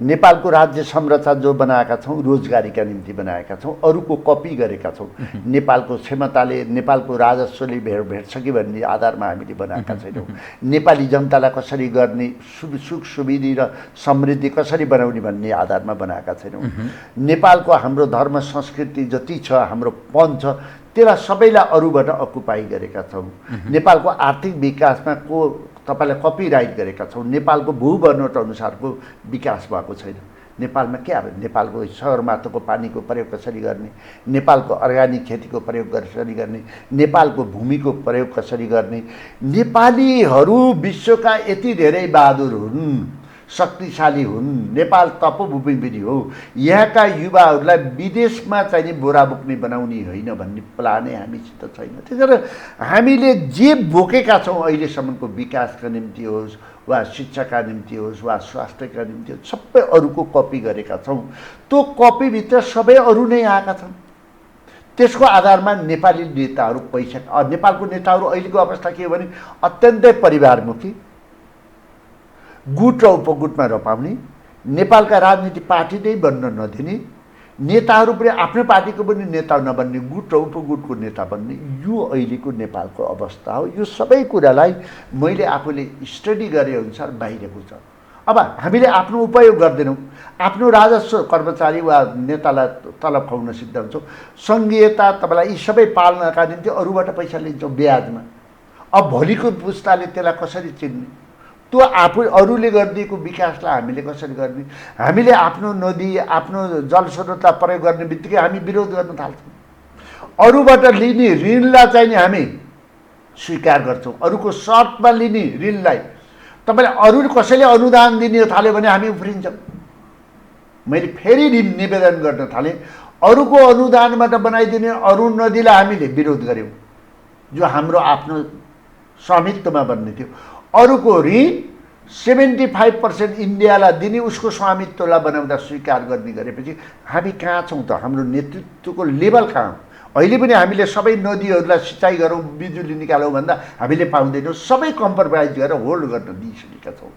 नेपालको राज्य संरचना जो बनाएका छौँ रोजगारीका निम्ति बनाएका छौँ, अरूको कपी गरेका छौँ। नेपालको क्षमताले, नेपालको राजस्वले भेट्छ कि भन्ने आधारमा हामीले बनाएका छैनौँ। नेपाली जनतालाई कसरी गर्ने, सुख सुविधा र समृद्धि कसरी बनाउने भन्ने आधारमा बनाएका छैनौँ। नेपालको हाम्रो धर्म संस्कृति जति छ, हाम्रो पन छ, त्यसलाई सबैलाई अरूबाट अकुपाई गरेका छौँ। नेपालको आर्थिक विकासमा तपाईँलाई कपिराइट गरेका छौँ। नेपालको भूबनोट अनुसारको विकास भएको छैन। नेपालमा के अब नेपालको सगरमाथाको पानीको प्रयोग कसरी गर्ने, नेपालको अर्ग्यानिक खेतीको प्रयोग कसरी गर्ने, नेपालको भूमिको प्रयोग कसरी गर्ने। नेपालीहरू विश्वका यति धेरै बहादुर हुन्, शक्तिशाली हुन्। नेपाल तपोभूमि पनि हो। यहाँका युवाहरूलाई विदेशमा चाहिँ बोरा बोक्ने बनाउने होइन भन्ने प्लानै हामीसित छैन। त्यस कारण हामीले जे बोकेका छौँ अहिलेसम्मको विकासका निम्ति होस् वा शिक्षाका निम्ति होस् वा स्वास्थ्यका निम्ति होस्, सबै अरूको कपी गरेका छौँ। त्यो कपीभित्र सबै अरू नै आएका छन्। त्यसको आधारमा नेपाली नेताहरू पैसा, नेपालको नेताहरू अहिलेको अवस्था के हो भने अत्यन्तै परिवारमुखी, गुट र उपगुटमा रपाउने, नेपालका राजनीति पार्टी नै बन्न नदिने, नेताहरू पनि आफ्नो पार्टीको पनि नेता नबन्ने, गुट र उपगुटको नेता बन्ने, यो अहिलेको नेपालको अवस्था हो। यो सबै कुरालाई मैले आफूले स्टडी गरे अनुसार बाहिरको छ। अब हामीले आफ्नो उपयोग गर्दैनौँ, आफ्नो राजस्व कर्मचारी वा नेतालाई तलब खुवाउन सिद्ध हुन्छौँ। सङ्घीयता तपाईँलाई यी सबै पाल्नका निम्ति अरूबाट पैसा लिन्छौँ ब्याजमा। अब भोलिको पुस्ताले त्यसलाई कसरी चिन्ने? त्यो आफू अरूले गरिदिएको विकासलाई हामीले कसरी गर्ने? हामीले आफ्नो नदी, आफ्नो जलस्रोतलाई प्रयोग गर्ने बित्तिकै हामी विरोध गर्न थाल्छौँ। अरूबाट लिने ऋणलाई चाहिँ हामी स्वीकार गर्छौँ, अरूको सर्तमा लिने ऋणलाई। तपाईँले अरू कसैले अनुदान दिने थाल्यो भने हामी उफ्रिन्छौँ। मैले फेरि निवेदन गर्न थालेँ, अरूको अनुदानबाट बनाइदिने अरू नदीलाई हामीले विरोध गऱ्यौँ, जो हाम्रो आफ्नो स्वामित्वमा बन्ने थियो। अरूको ऋण 75% इन्डियालाई दिने, उसको स्वामित्वलाई बनाउँदा स्वीकार गर्ने गरेपछि हामी कहाँ छौँ त? हाम्रो नेतृत्वको लेभल कहाँ? अहिले पनि हामीले सबै नदीहरूलाई सिँचाइ गरौँ, बिजुली निकालौँ भन्दा हामीले पाउँदैनौँ। सबै कम्प्रोमाइज गरेर होल्ड गर्न दिइसकेका छौँ।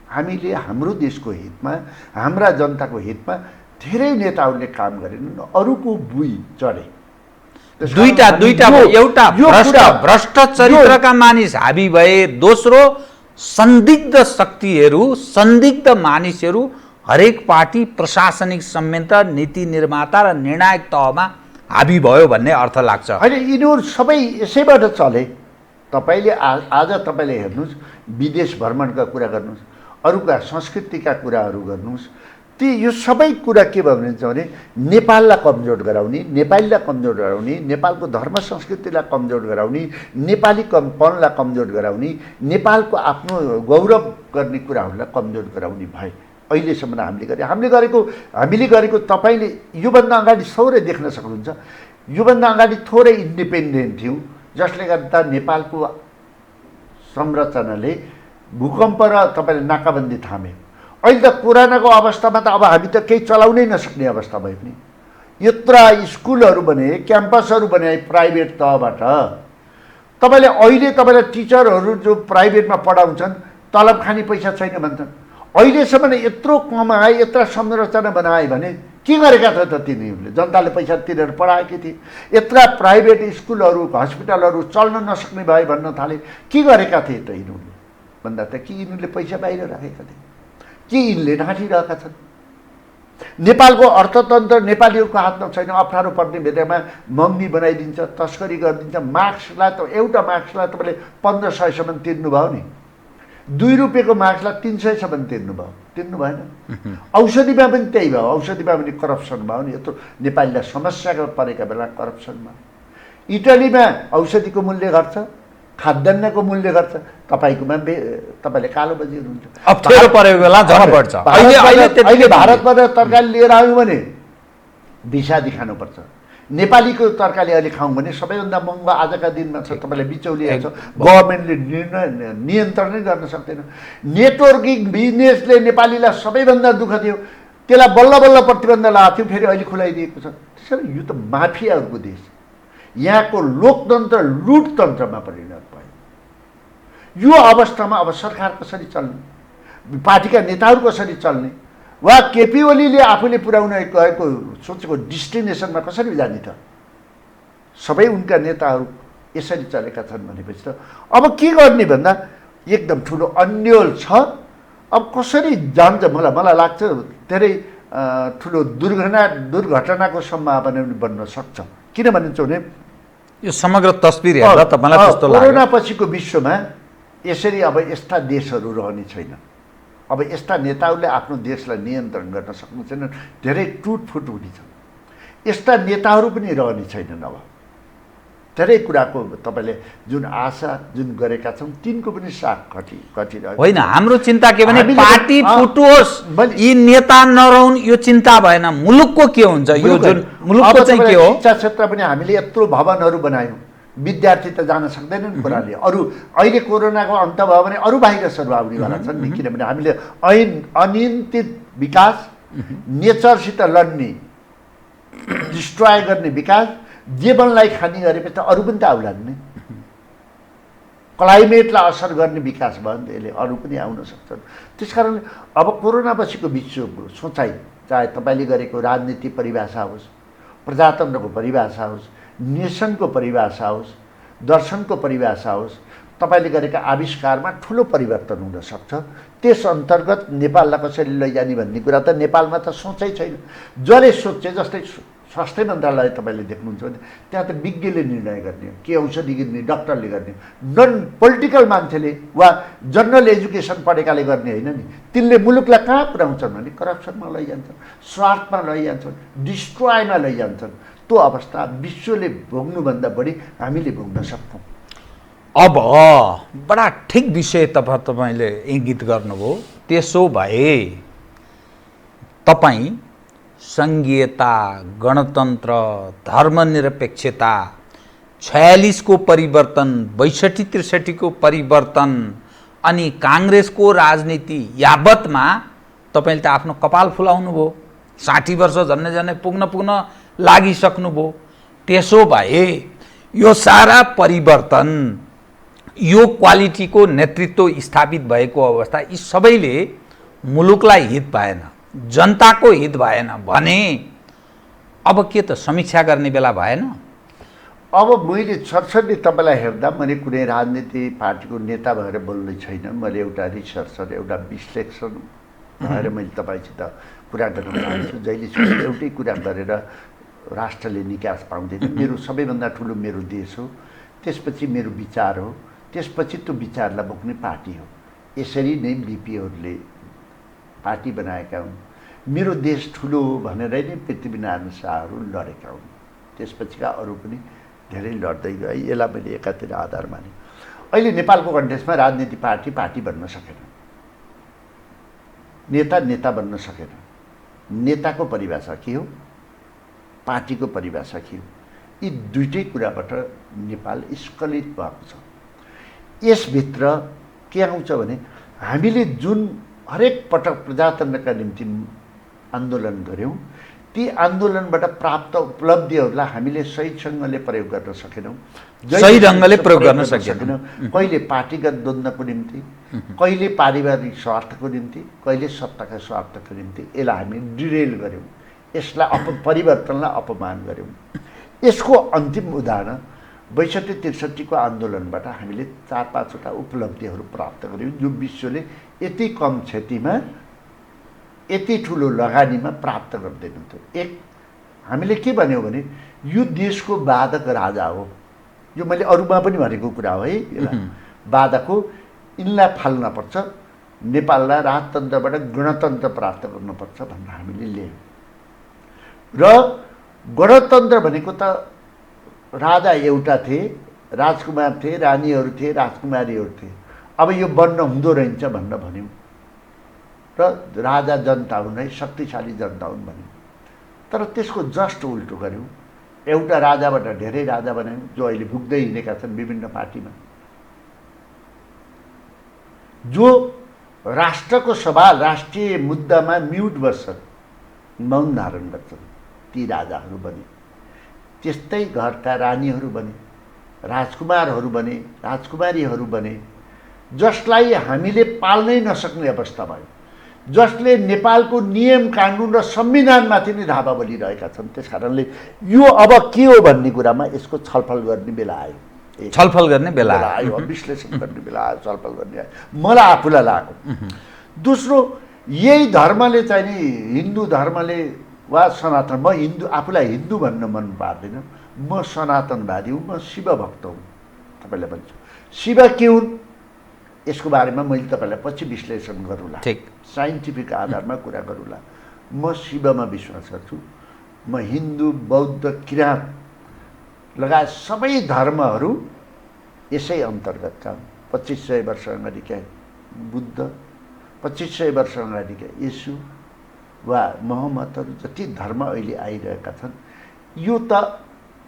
हामीले हाम्रो देशको हितमा, हाम्रा जनताको हितमा धेरै नेताहरूले काम गरेनन्, अरूको बुई चढे। दुईटा एउटा भ्रष्ट चरित्रका मानिस हाबी भए, दोस्रो संदिग्ध शक्तिहरू, संदिग्ध मानिसहरू हरेक पार्टी, प्रशासनिक संयन्त्र, नीति निर्माता र निर्णायक तहमा हाबी भयो भन्ने अर्थ लाग्छ। होइन, यिनीहरू सबै यसैबाट चले। तपाईँले आज तपाईँले हेर्नुहोस्, विदेश भ्रमणका कुरा गर्नुहोस्, अरूका संस्कृतिका कुराहरू गर्नुहोस्, यो सबै कुरा के भयो भने नेपाललाई कमजोर गराउने, नेपालीलाई कमजोर गराउने, नेपालको धर्म संस्कृतिलाई कमजोर गराउने, नेपाली कमपनलाई कमजोर गराउने, नेपालको आफ्नो गौरव गर्ने कुराहरूलाई कमजोर गराउने भए। अहिलेसम्म हामीले गरेको तपाईँले योभन्दा अगाडि थोरै देख्न सक्नुहुन्छ। योभन्दा अगाडि थोरै इन्डिपेन्डेन्ट थियो, जसले गर्दा नेपालको संरचनाले भूकम्प र तपाईँले नाकाबन्दी थामे। अहिले त कोरोनाको अवस्थामा त अब हामी त केही चलाउनै नसक्ने अवस्था भयो पनि। यत्रा स्कुलहरू बने, क्याम्पसहरू बने प्राइभेट तहबाट। तपाईँले अहिले तपाईँलाई टिचरहरू जो प्राइभेटमा पढाउँछन् तलब खाने पैसा छैन भन्छन्। अहिलेसम्म यत्रो कमाए, यत्रा संरचना बनाए भने के गरेका थियो त तिनीहरूले? जनताले पैसा तिरेर पढाएकै थिए। यत्रा प्राइभेट स्कुलहरू, हस्पिटलहरू चल्न नसक्ने भए भन्न थाले। के गरेका थिए त यिनीहरूले भन्दा त कि यिनीहरूले पैसा बाहिर राखेका थिए, के यिनले ढाँटिरहेका छन्? नेपालको अर्थतन्त्र नेपालीहरूको हातमा छैन। अप्ठ्यारो पर्ने बेलामा मगनी बनाइदिन्छ, तस्करी गरिदिन्छ। मार्क्सलाई त एउटा मार्क्सलाई तपाईँले 1500सम्म तिर्नुभयो नि, 2 रुपियाँको मार्क्सलाई 300सम्म तिर्नु भएन। औषधिमा पनि त्यही भयो, औषधिमा पनि करप्सन भयो नि। यत्रो नेपालीलाई समस्यामा परेका बेला करप्सनमा। इटलीमा औषधिको मूल्य घट्छ, खाद्यान्नको मूल्य घट्छ, तपाईँले कालो बजी हुनुहुन्छ। अप्ठ्यारो परेको बेला झन बढ्छ। अहिले भारतबाट तरकारी लिएर आयौँ भने भिसा देखाउनुपर्छ। नेपालीको तरकारी अहिले खाउँ भने सबैभन्दा महँगो आजका दिनमा छ। तपाईँलाई बिचौलिया छ, गभर्मेन्टले नियन्त्रणै गर्न सक्दैन। नेटवर्किङ बिजनेसले नेपालीलाई सबैभन्दा दुःख थियो, त्यसलाई बल्ल बल्ल प्रतिबन्ध लगाएको थियो, फेरि अहिले खुलाइदिएको छ। त्यसैले यो त माफियाहरूको देश। यहाँको लोकतन्त्र लुटतन्त्रमा परिणत भयो। यो अवस्थामा अब सरकार कसरी चल्ने, पार्टीका नेताहरू कसरी चल्ने, वा केपी ओलीले आफूले पुर्याउन गएको सोचेको डेस्टिनेसनमा कसरी जाने त? सबै उनका नेताहरू यसरी चलेका छन् भनेपछि त अब के गर्ने भन्दा एकदम ठुलो अन्यल छ। अब कसरी जान्छ मलाई लाग्छ धेरै ठुलो दुर्घटनाको सम्भावना पनि बन्न सक्छ। किन भनिन्छ भने यो समग्र तस्बिर हेर्दा तपाईँलाई कस्तो लाग्यो? कोरोना पछिको विश्वमा यसरी अब यस्ता देशहरू रहने छैन। अब यस्ता नेताहरूले आफ्नो देशलाई नियन्त्रण गर्न सक्नु छैन, धेरै टुटफुट हुनेछ। यस्ता नेताहरू पनि रहने छैनन्। अब धेरै कुराको तपाईँले जुन आशा जुन गरेका छौँ तिनको पनि साग कटिरह्यो। होइन, हाम्रो चिन्ता के भने पार्टी फुटोस्, यी नेता नरहुन्, यो चिन्ता भएन। मुलुकको के हुन्छ? यो जुन मुलुकको चाहिँ के हो? शिक्षा क्षेत्र पनि हामीले यत्रो भवनहरू बनायौँ, विद्यार्थी त जान सक्दैनन् कुराले। अरू अहिले कोरोनाको अन्त भयो भने अरू भाइरसहरू आउनेवाला छन् नि। किनभने हामीले अनियन्त्रित विकास, नेचरसित लड्ने, डिस्ट्रोय गर्ने विकास, जीवनलाई खाने गरेपछि त अरू पनि त आउलान् नि। क्लाइमेटलाई असर गर्ने विकास भयो नि त, यसले अरू पनि आउन सक्छन्। त्यसकारणले अब कोरोना पछिको विश्वको सोचाइ, चाहे तपाईँले गरेको राजनीति परिभाषा होस्, प्रजातन्त्रको परिभाषा होस्, नेसनको परिभाषा होस्, दर्शनको परिभाषा होस्, तपाईँले गरेका आविष्कारमा ठुलो परिवर्तन हुन सक्छ। त्यस अन्तर्गत नेपाललाई कसरी लैजाने भन्ने कुरा त नेपालमा त सोचै छैन। जसले सोचे, जस्तै स्वास्थ्य मन्त्रालय तपाईँले देख्नुहुन्छ भने त्यहाँ त विज्ञले निर्णय गर्ने हो, के औषधि गर्ने डक्टरले गर्ने, नन पोलिटिकल मान्छेले वा जनरल एजुकेसन पढेकाले गर्ने होइन नि। तिनले मुलुकलाई कहाँ पुर्याउँछन् भने करप्सनमा लैजान्छन्, स्वार्थमा लैजान्छन्, डिस्ट्रोयमा लैजान्छन्। त्यो अवस्था विश्वले भोग्नुभन्दा बढी हामीले भोग्न सक्छौँ। अब बडा ठिक विषय तपाईँले इङ्गित गर्नुभयो। त्यसो भए तपाईँ सङ्घीयता, गणतन्त्र, धर्मनिरपेक्षता, 46 को परिवर्तन, 62-63 को परिवर्तन अनि काङ्ग्रेसको राजनीति यावतमा तपाईँले त आफ्नो कपाल फुलाउनु भयो। 60 वर्ष झन्नै पुग्न लागिसक्नुभयो। त्यसो भए यो सारा परिवर्तन, यो क्वालिटीको नेतृत्व स्थापित भएको अवस्था, यी सबैले मुलुकलाई हित भएन, जनताको हित भएन भने अब के त समीक्षा गर्ने बेला भएन? अब मैले सरसरी तपाईँलाई हेर्दा मैले कुनै राजनीति पार्टीको नेता भएर बोल्दै छैन। मैले एउटा रिसर्चर, एउटा विश्लेषण भएर मैले तपाईँसित कुरा गर्न चाहन्छु। जहिलेसम्म एउटै कुरा गरेर राष्ट्रले निकास पाउँदैन। मेरो सबैभन्दा ठुलो मेरो देश हो, त्यसपछि मेरो विचार हो, त्यसपछि त्यो विचारलाई बोक्ने पार्टी हो। यसरी नै बिपीहरूले पार्टी बनाएका हुन्। मेरो देश ठुलो भनेरै नै पृथ्वीनारायण शाहहरू लडेका हुन्। त्यसपछिका अरू पनि धेरै लड्दै गए। यसलाई मैले एकातिर आधार माने। अहिले नेपालको कन्टेक्स्टमा राजनीति पार्टी बन्न सकेन, नेता बन्न सकेन। नेताको परिभाषा के हो, पार्टीको परिभाषा के हो, यी दुईटै कुराबाट नेपाल स्खलित भएको छ। यसभित्र के आउँछ भने हामीले जुन हरेक पटक प्रजातन्त्रका निम्ति आन्दोलन गऱ्यौँ, ती आन्दोलनबाट प्राप्त उपलब्धिहरूलाई हामीले सहीसँगले प्रयोग गर्न सकेनौँ, सही ढङ्गले प्रयोग गर्न सकेनौँ। कहिले पार्टीगत द्वन्द्वको निम्ति, कहिले पारिवारिक स्वार्थको निम्ति, कहिले सत्ताका स्वार्थको निम्ति यसलाई हामी डिरेल गऱ्यौँ, यसलाई परिवर्तनलाई अपमान गऱ्यौँ। यसको अन्तिम उदाहरण ६२-६३ को आन्दोलनबाट हामीले ४-५ उपलब्धिहरू प्राप्त गऱ्यौँ, जो विश्वले यति कम क्षतिमा यति ठुलो लगानीमा प्राप्त गर्दैनथ्यो। एक, हामीले के भन्यौँ भने यो देशको बाधक राजा हो। यो मैले अरूमा पनि भनेको कुरा हो है। यसलाई बाधाको यिनलाई फाल्नुपर्छ, नेपाललाई राजतन्त्रबाट गणतन्त्र प्राप्त गर्नुपर्छ भनेर हामीले ल्यायौँ। र गणतन्त्र भनेको त राजा एउटा थिए, राजकुमार थिए, रानीहरू थिए, राजकुमारीहरू थिए। अब यो बन्न हुँदो रहेछ भनेर भन्यौँ र राजा जनता हुन् है, शक्तिशाली जनता हुन् भन्यौँ। तर त्यसको जस्ट उल्टो गऱ्यौँ। एउटा राजाबाट धेरै राजा बनायौँ, जो अहिले भुक्दै हिँडेका छन् विभिन्न पार्टीमा, जो राष्ट्रको सभा राष्ट्रिय मुद्दामा म्युट बस्छन्, मौन धारण गर्छन्, ती राजाहरू बने। त्यस्तै घरका रानीहरू बने, राजकुमारहरू बने, राजकुमारीहरू बने, जसलाई हामीले पाल्नै नसक्ने अवस्था भयो, जसले नेपालको नियम कानुन र संविधानमाथि नै धावा बोलिरहेका छन्। त्यसकारणले यो अब के हो भन्ने कुरामा यसको छलफल गर्ने बेला आयो, छलफल गर्ने बेला आयो, विश्लेषण गर्ने बेला आयो, छलफल गर्ने आयो, मलाई आफूलाई लाग्यो। दोस्रो, यही धर्मले चाहिँ नि हिन्दू धर्मले वा सनातन, म हिन्दू, आफूलाई हिन्दू भन्न मन पार्दैन, म सनातनवादी हुँ, म शिव भक्त हुँ। तपाईँलाई भन्छु शिव के हुन् यसको बारेमा मैले तपाईँलाई पछि विश्लेषण गरौँला, साइन्टिफिक आधारमा कुरा गरौँला। म शिवमा विश्वास गर्छु। म हिन्दू, बौद्ध, किराँत लगायत सबै धर्महरू यसै अन्तर्गतका 2500 वर्ष अगाडिका बुद्ध, 2500 वर्ष अगाडिका येशू वा मोहम्मदहरू जति धर्म अहिले आइरहेका छन्, यो त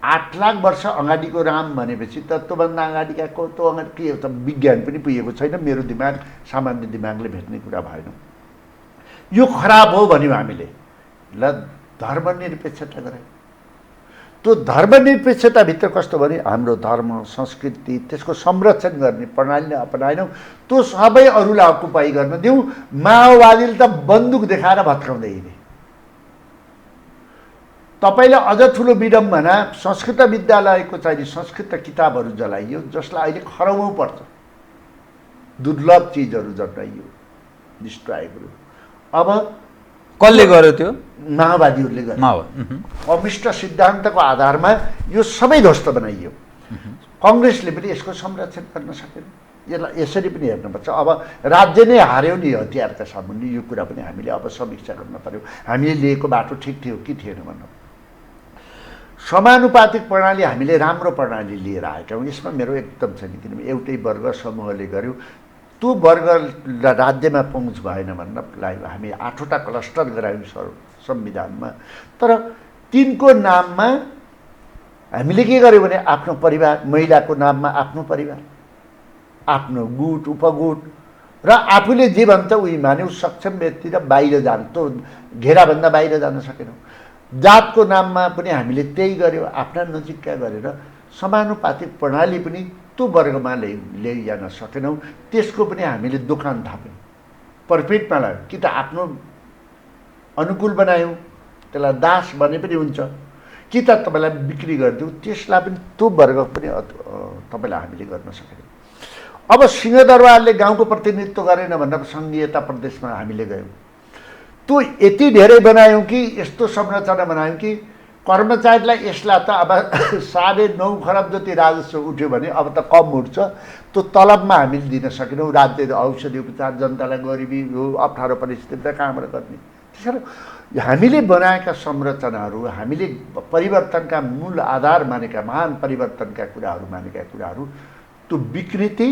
8 लाख वर्ष अगाडिको राम भनेपछि त त्योभन्दा अगाडिका त्यो अगाडि के हो त, विज्ञान पनि पुगेको छैन। मेरो दिमाग सामान्य दिमागले भेट्ने कुरा भएन। यो खराब हो भन्यौँ हामीले, ल धर्मनिरपेक्षता गरायौँ। त्यो धर्मनिरपेक्षताभित्र कस्तो भने हाम्रो धर्म संस्कृति त्यसको संरक्षण गर्ने प्रणाली अपनाएनौँ। त्यो सबै अरूलाई अकुपाई गर्न दिउँ। माओवादीले त बन्दुक देखाएर भत्काउँदै हिँडे। तपाईँलाई अझ ठुलो विडम्बना, संस्कृत विद्यालयको चाहिँ संस्कृत किताबहरू जलाइयो, जसलाई अहिले खरौँ पर्छ, दुर्लभ चिजहरू जलाइयो, डिस्ट्रोय गर्यो। अब कसले गर्यो त्यो? माओवादीहरूले गर्यो। कम्युनिस्ट सिद्धान्तको आधारमा यो सबै ध्वस्त बनाइयो। कङ्ग्रेसले पनि यसको संरक्षण गर्न सकेन। यसलाई यसरी पनि हेर्नुपर्छ। अब राज्य नै हार्यो नि हतियारका सामुन्ने, यो कुरा पनि हामीले अब समीक्षा गर्न पर्यो। हामीले लिएको बाटो ठिक थियो कि थिएन भन्नु। समानुपातिक प्रणाली हामीले राम्रो प्रणाली लिएर आएका हौँ, यसमा मेरो एकदम छैन। किनभने एउटै वर्ग समूहले गर्यो, त्यो वर्ग राज्यमा पहुँच भएन भन्नलाई हामी 8वटा क्लस्टर गरायौँ संविधानमा। तर तिनको नाममा हामीले के गर्यौँ भने आफ्नो परिवार, महिलाको नाममा आफ्नो परिवार, आफ्नो गुट उपगुट र आफूले जे भन्छ उही मान्यौँ। सक्षम व्यक्ति र बाहिर जानु, त्यो घेराभन्दा बाहिर जान सकेनौँ। जातको नाममा पनि हामीले त्यही गर्यौँ, आफ्ना नजिकका गरेर समानुपातिक प्रणाली पनि त्यो वर्गमा ल्याइजान सकेनौँ। त्यसको पनि हामीले दोकान थाप्यौँ, प्रफिटमा लाग्यो। कि त आफ्नो अनुकूल बनायौँ, त्यसलाई दास भने पनि हुन्छ, कि त तपाईँलाई बिक्री गरिदिउँ, त्यसलाई पनि त्यो वर्ग पनि तपाईँलाई हामीले गर्न सकेनौँ। अब सिंहदरबारले गाउँको प्रतिनिधित्व गरेन भनेर सङ्घीयता प्रदेशमा हामीले गयौँ। त्यो यति धेरै बनायौँ कि यस्तो संरचना बनायौँ कि कर्मचारीलाई यसलाई त अब 9.5 खरब जति राजस्व उठ्यो भने अब त कम उठ्छ, त्यो तलबमा हामीले दिन सकेनौँ। राज्य औषधि उपचार, जनतालाई गरिबी, अप्ठ्यारो परिस्थितिमा कहाँबाट गर्ने, त्यसैले हामीले बनाएका संरचनाहरू, हामीले परिवर्तनका मूल आधार मानेका, महान परिवर्तनका कुराहरू मानेका कुराहरू त्यो विकृति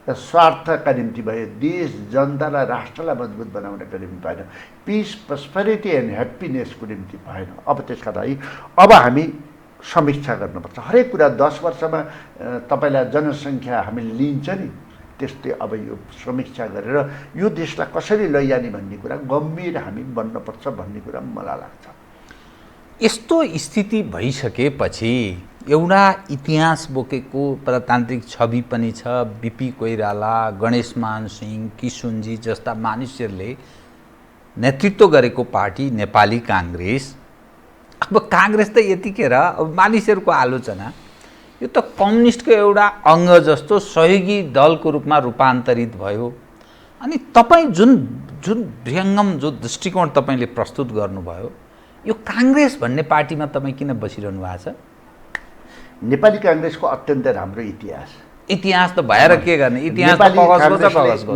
र स्वार्थका निम्ति भयो, देश जनतालाई राष्ट्रलाई मजबुत बनाउनका निम्ति भएन, पिस प्रस्पेरिटी एन्ड ह्याप्पिनेसको निम्ति भएन। अब त्यसका लागि अब हामी समीक्षा गर्नुपर्छ। हरेक कुरा 10 वर्षमा तपाईँलाई जनसङ्ख्या हामीले लिन्छ नि, त्यस्तै अब यो समीक्षा गरेर यो देशलाई कसरी लैजाने भन्ने कुरा गम्भीर हामी बन्नुपर्छ भन्ने कुरा मलाई लाग्छ। यस्तो स्थिति भइसकेपछि एउटा इतिहास बोकेको प्रजातान्त्रिक छवि पनि छ। बिपी कोइराला, गणेशमान सिंह, किशुनजी जस्ता मानिसहरूले नेतृत्व गरेको पार्टी नेपाली काङ्ग्रेस। अब काङ्ग्रेस त यतिखेर अब मानिसहरूको आलोचना यो त कम्युनिस्टको एउटा अङ्ग जस्तो सहयोगी दलको रूपमा रूपान्तरित भयो। अनि तपाईँ जुन विहङ्गम जो दृष्टिकोण तपाईँले प्रस्तुत गर्नुभयो, यो काङ्ग्रेस भन्ने पार्टीमा तपाईँ किन बसिरहनु भएको छ? नेपाली काङ्ग्रेसको अत्यन्तै राम्रो इतिहास त भएर के गर्ने, इतिहास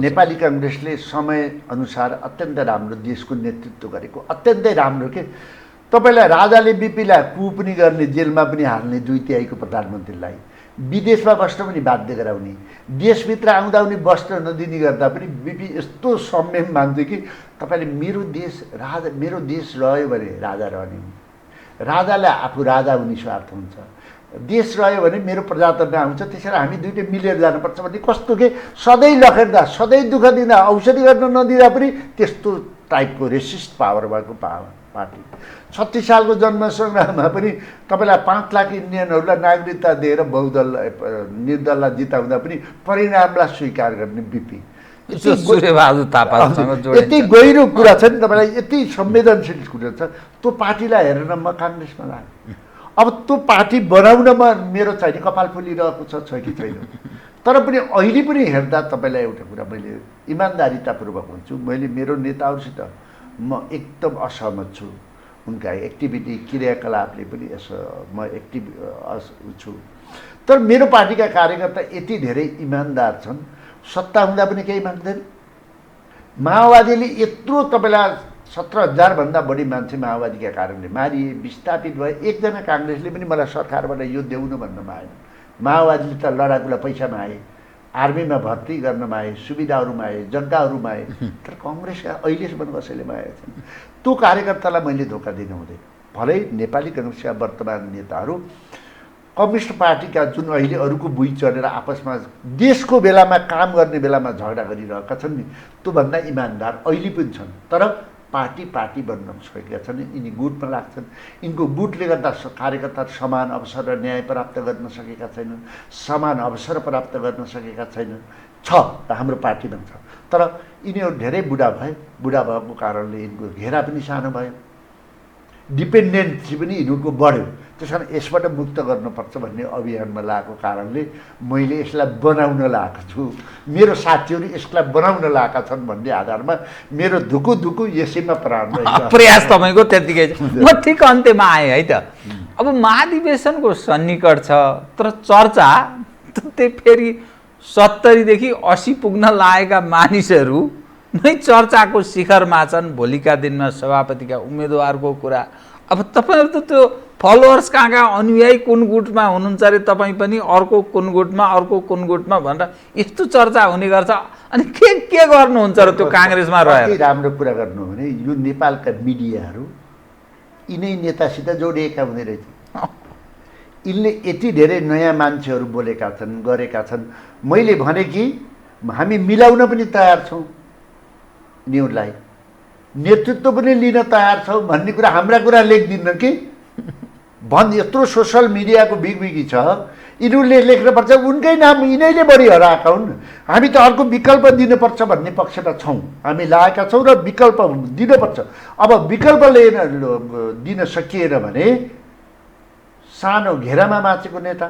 नेपाली काङ्ग्रेसले समयअनुसार अत्यन्तै राम्रो देशको नेतृत्व गरेको, अत्यन्तै राम्रो के तपाईँलाई राजाले बिपीलाई कु पनि गर्ने, जेलमा पनि हाल्ने 2/3 प्रधानमन्त्रीलाई, विदेशमा बस्न पनि बाध्य गराउने, देशभित्र आउँदा पनि बस्न नदिने गर्दा पनि बिपी यस्तो संयम मान्थ्यो कि तपाईँले मेरो देश रह्यो भने राजा रहने, राजालाई आफू राजा हुने स्वार्थ हुन्छ, देश रह्यो भने मेरो प्रजातन्त्र आउँछ, त्यसरी हामी दुइटै मिलेर जानुपर्छ भन्ने कस्तो के सधैँ लखेर्दा, सधैँ दुःख दिँदा, औषधि गर्न नदिँदा पनि त्यस्तो टाइपको रेसिस्ट पावर भएको पार्टी। 36 सालको जनसङ्ग्राममा पनि तपाईँलाई 5 लाख इन्डियनहरूलाई नागरिकता दिएर बहुदल निर्दललाई जिताउँदा पनि परिणामलाई स्वीकार गर्ने बिपी। यति गहिरो कुरा छ नि, तपाईँलाई यति संवेदनशील कुरा छ। त्यो पार्टीलाई हेरेर म काङ्ग्रेसमा लाग्यो। अब त्यो पार्टी बनाउनमा मेरो चाहिँ कपाल फुलिरहेको छ कि छैन, तर पनि अहिले पनि हेर्दा तपाईँलाई एउटा कुरा मैले इमान्दारितापूर्वक भन्छु, मैले मेरो नेताहरूसित म एकदम असहमत छु। उनका एक्टिभिटी क्रियाकलापले पनि यसो म एक्टिभ छु, तर मेरो पार्टीका कार्यकर्ता यति धेरै इमान्दार छन्, सत्ता हुँदा पनि केही माग्दैन। माओवादीले यत्रो तपाईँलाई 17,000 भन्दा बढी मान्छे माओवादीका कारणले मारिए, विस्थापित भए, एकजना काङ्ग्रेसले पनि मलाई सरकारबाट यो देउनु भन्न मागेन। माओवादीले त लडाकुलाई पैसा मागे, आर्मीमा भर्ती गर्न मागे, सुविधाहरू मागे, जग्गाहरू मागे, तर कङ्ग्रेसका अहिलेसम्म कसैले मागेका छैन। त्यो कार्यकर्तालाई मैले धोका दिनु हुँदैन। भलै नेपाली काङ्ग्रेसका वर्तमान नेताहरू कम्युनिस्ट पार्टीका जुन अहिले अरूको बुई चढेर आपसमा देशको बेलामा काम गर्ने बेलामा झगडा गरिरहेका छन् नि, त्योभन्दा इमान्दार अहिले पनि छन्, तर पार्टी बन्न सकेका छन्। यिनी गुटमा लाग्छन्, यिनको गुटले गर्दा कार्यकर्ताहरू समान अवसर र न्याय प्राप्त गर्न सकेका छैनन्, समान अवसर प्राप्त गर्न सकेका छैनन्। छ हाम्रो पार्टीमा छ, तर यिनीहरू धेरै बुढा भएको कारणले यिनको घेरा पनि सानो भयो, डिपेन्डेन्सी पनि यिनीहरूको बढ्यो। त्यस कारण यसबाट मुक्त गर्नुपर्छ भन्ने अभियानमा लागेको कारणले मैले यसलाई बनाउन लागेको छु, मेरो साथीहरू यसलाई बनाउन लागेका छन् भन्ने आधारमा मेरो धुकु यसैमा प्रयास तपाईँको त्यतिकै म ठिक अन्त्यमा आएँ है त। अब महाधिवेशनको सन्निकट छ, तर चर्चा त्यही फेरि 70 देखि 80 पुग्न लागेका मानिसहरू नै चर्चाको शिखरमा छन्। भोलिका दिनमा सभापतिका उम्मेदवारको कुरा, अब तपाईँहरू त त्यो फलोवर्स कहाँ अनुयायी कुन गुटमा हुनुहुन्छ अरे, तपाईँ पनि अर्को कुन गुटमा भनेर यस्तो चर्चा हुने गर्छ। अनि के गर्नुहुन्छ र त्यो काङ्ग्रेसमा रहेर? राम्रो कुरा गर्नु हो भने यो नेपालका मिडियाहरू यिनै नेतासित जोडिएका हुँदै रहेछ। यिनले यति धेरै नयाँ मान्छेहरू बोलेका छन्, गरेका छन्। मैले भने कि हामी मिलाउन पनि तयार छौँ, न्युजलाई नेतृत्व पनि लिन तयार छौँ भन्ने कुरा हाम्रा कुरा लेख्दिन्न कि यत्रो सोसल मिडियाको बिगबिगी छ, यिनीहरूले लेख्नुपर्छ उनकै नाम यिनैले बढी हराएका हुन्। हामी त अर्को विकल्प दिनुपर्छ भन्ने पक्षमा छौँ, हामी लागेका छौँ र विकल्प दिनुपर्छ। अब विकल्प दिन सकिएन भने सानो घेरामा बाँचेको नेता,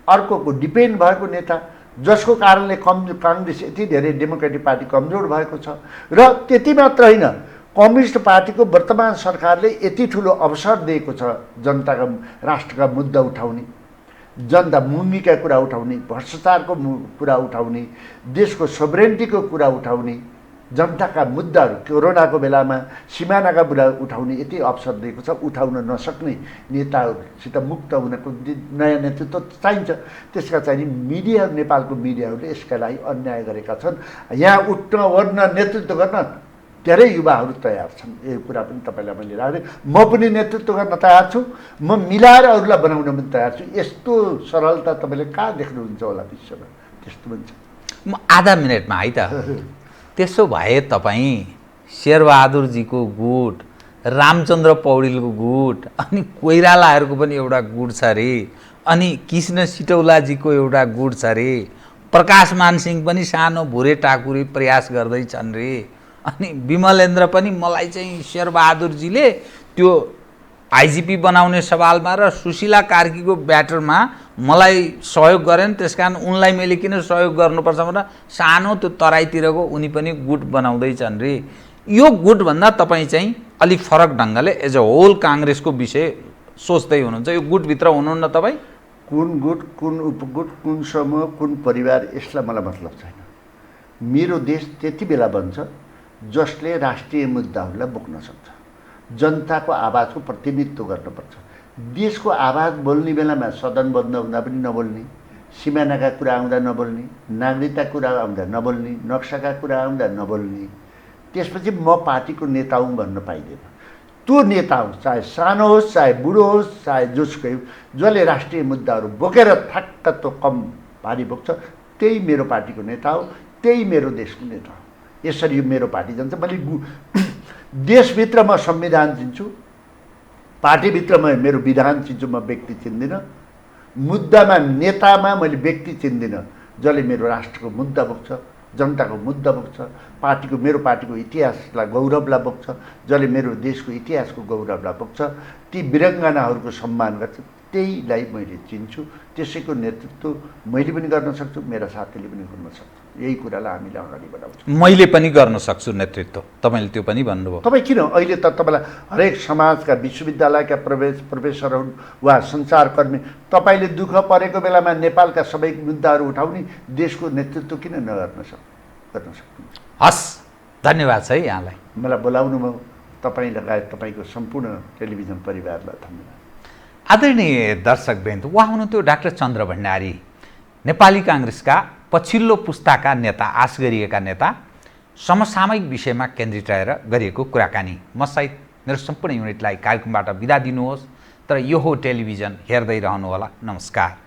अर्कोको डिपेन्ड भएको नेता, जसको कारणले काङ्ग्रेस यति धेरै डेमोक्रेटिक पार्टी कमजोर भएको छ। र त्यति मात्र होइन, कम्युनिस्ट पार्टीको वर्तमान सरकारले यति ठुलो अवसर दिएको छ जनताका, राष्ट्रका मुद्दा उठाउने, जनता मुङ्गीका कुरा उठाउने, भ्रष्टाचारको कुरा उठाउने, देशको सोभरेन्टीको कुरा उठाउने, जनताका मुद्दाहरू कोरोनाको बेलामा सिमानाका कुरा उठाउने यति अवसर दिएको छ, उठाउन नसक्ने नेताहरूसित मुक्त हुनको नयाँ नेतृत्व चाहिन्छ। त्यसका चाहिँ मिडिया, नेपालको मिडियाहरूले यसका लागि अन्याय गरेका छन्। यहाँ उठ्न ओर्न नेतृत्व गर्न धेरै युवाहरू तयार छन्। यो कुरा पनि तपाईँलाई मैले राखेँ। म पनि नेतृत्व गर्न तयार छु, म मिलाएर अरूलाई बनाउन पनि तयार छु। यस्तो सरलता तपाईँले कहाँ देख्नुहुन्छ होला विश्वमा? त्यस्तो पनि छ। म आधा मिनटमा है त, त्यसो भए तपाईँ शेरबहादुरजीको गुट, रामचन्द्र पौडेलको गुट, अनि कोइरालाहरूको पनि एउटा गुट छ अरे, अनि कृष्ण सिटौलाजीको एउटा गुट छ अरे, प्रकाश मानसिंह पनि सानो भुरे टाकुरे प्रयास गर्दैछन् रे, अनि विमलेन्द्र पनि मलाई चाहिँ शेरबहादुरजीले त्यो आइजिपी बनाउने सवालमा र सुशीला कार्कीको ब्याटरमा मलाई सहयोग गरेन, त्यसकारण उनलाई मैले किन सहयोग गर्नुपर्छ भनेर सानो त्यो तराईतिरको उनी पनि गुट बनाउँदैछन् रे। यो गुटभन्दा तपाईँ चाहिँ अलिक फरक ढङ्गले एज अ होल काङ्ग्रेसको विषय सोच्दै हुनुहुन्छ। यो गुटभित्र हुनुहुन्न तपाईँ? कुन गुट, कुन उपगुट, कुन समूह, कुन परिवार, यसलाई मलाई मतलब छैन। मेरो देश त्यति बेला बन्छ जसले राष्ट्रिय मुद्दाहरूलाई बोक्न सक्छ, जनताको आवाजको प्रतिनिधित्व गर्नुपर्छ। देशको आवाज बोल्ने बेलामा सदन बन्द हुँदा पनि नबोल्ने, सिमानाका कुरा आउँदा नबोल्ने, नागरिकता कुरा आउँदा नबोल्ने, नक्साका कुरा आउँदा नबोल्ने, त्यसपछि म पार्टीको नेता हुँ भन्न पाइँदैन। त्यो नेता हो, चाहे सानो होस्, चाहे बुढो होस्, चाहे जोसुकै, जसले राष्ट्रिय मुद्दाहरू बोकेर ठ्याक्क त्यो कम भारी बोक्छ, त्यही मेरो पार्टीको नेता हो, त्यही मेरो देशको नेता हो। यसरी यो मेरो पार्टी जान्छ। मैले देशभित्र म संविधान चिन्छु, पार्टीभित्र म मेरो विधान चिन्छु, म व्यक्ति चिन्दिनँ। मुद्दामा, नेतामा मैले व्यक्ति चिन्दिनँ जसले मेरो राष्ट्रको मुद्दा बोक्छ, जनताको मुद्दा बोक्छ, मेरो पार्टीको इतिहासलाई गौरवलाई बोक्छ, जसले मेरो देशको इतिहासको गौरवलाई बोक्छ, ती वीराङ्गनाहरूको सम्मान गर्छ, त्यहीलाई मैले चिन्छु। त्यसैको नेतृत्व मैले पनि गर्न सक्छु, मेरा साथीले पनि गर्न सक्छ। यही कुरालाई हामीले अगाडि बढाउँछौँ। मैले पनि गर्न सक्छु नेतृत्व, तपाईँले त्यो पनि भन्नुभयो। तपाईँ किन अहिले त तपाईँलाई हरेक समाजका विश्वविद्यालयका प्रोफेसरहरू वा सञ्चारकर्मी, तपाईँले दुःख परेको बेलामा नेपालका सबै मुद्दाहरू उठाउने, देशको नेतृत्व किन गर्न सक्नु? हस्, धन्यवाद छ है यहाँलाई। मलाई बोलाउनुभयो, तपाईँ लगायत तपाईँको सम्पूर्ण टेलिभिजन परिवारलाई धन्यवाद। आदरणीय दर्शकवृन्द, उहाँ हुनुहुन्थ्यो डाक्टर चन्द्र भण्डारी, नेपाली काङ्ग्रेसका पछिल्लो पुस्ताका नेता, आश गरिएका नेता। समसामयिक विषयमा केन्द्रित रहेर गरिएको कुराकानी। म सहित मेरो सम्पूर्ण युनिटलाई कार्यक्रमबाट बिदा दिनुहोस्, तर यो हो टेलिभिजन, हेर्दै रहनुहोला। नमस्कार।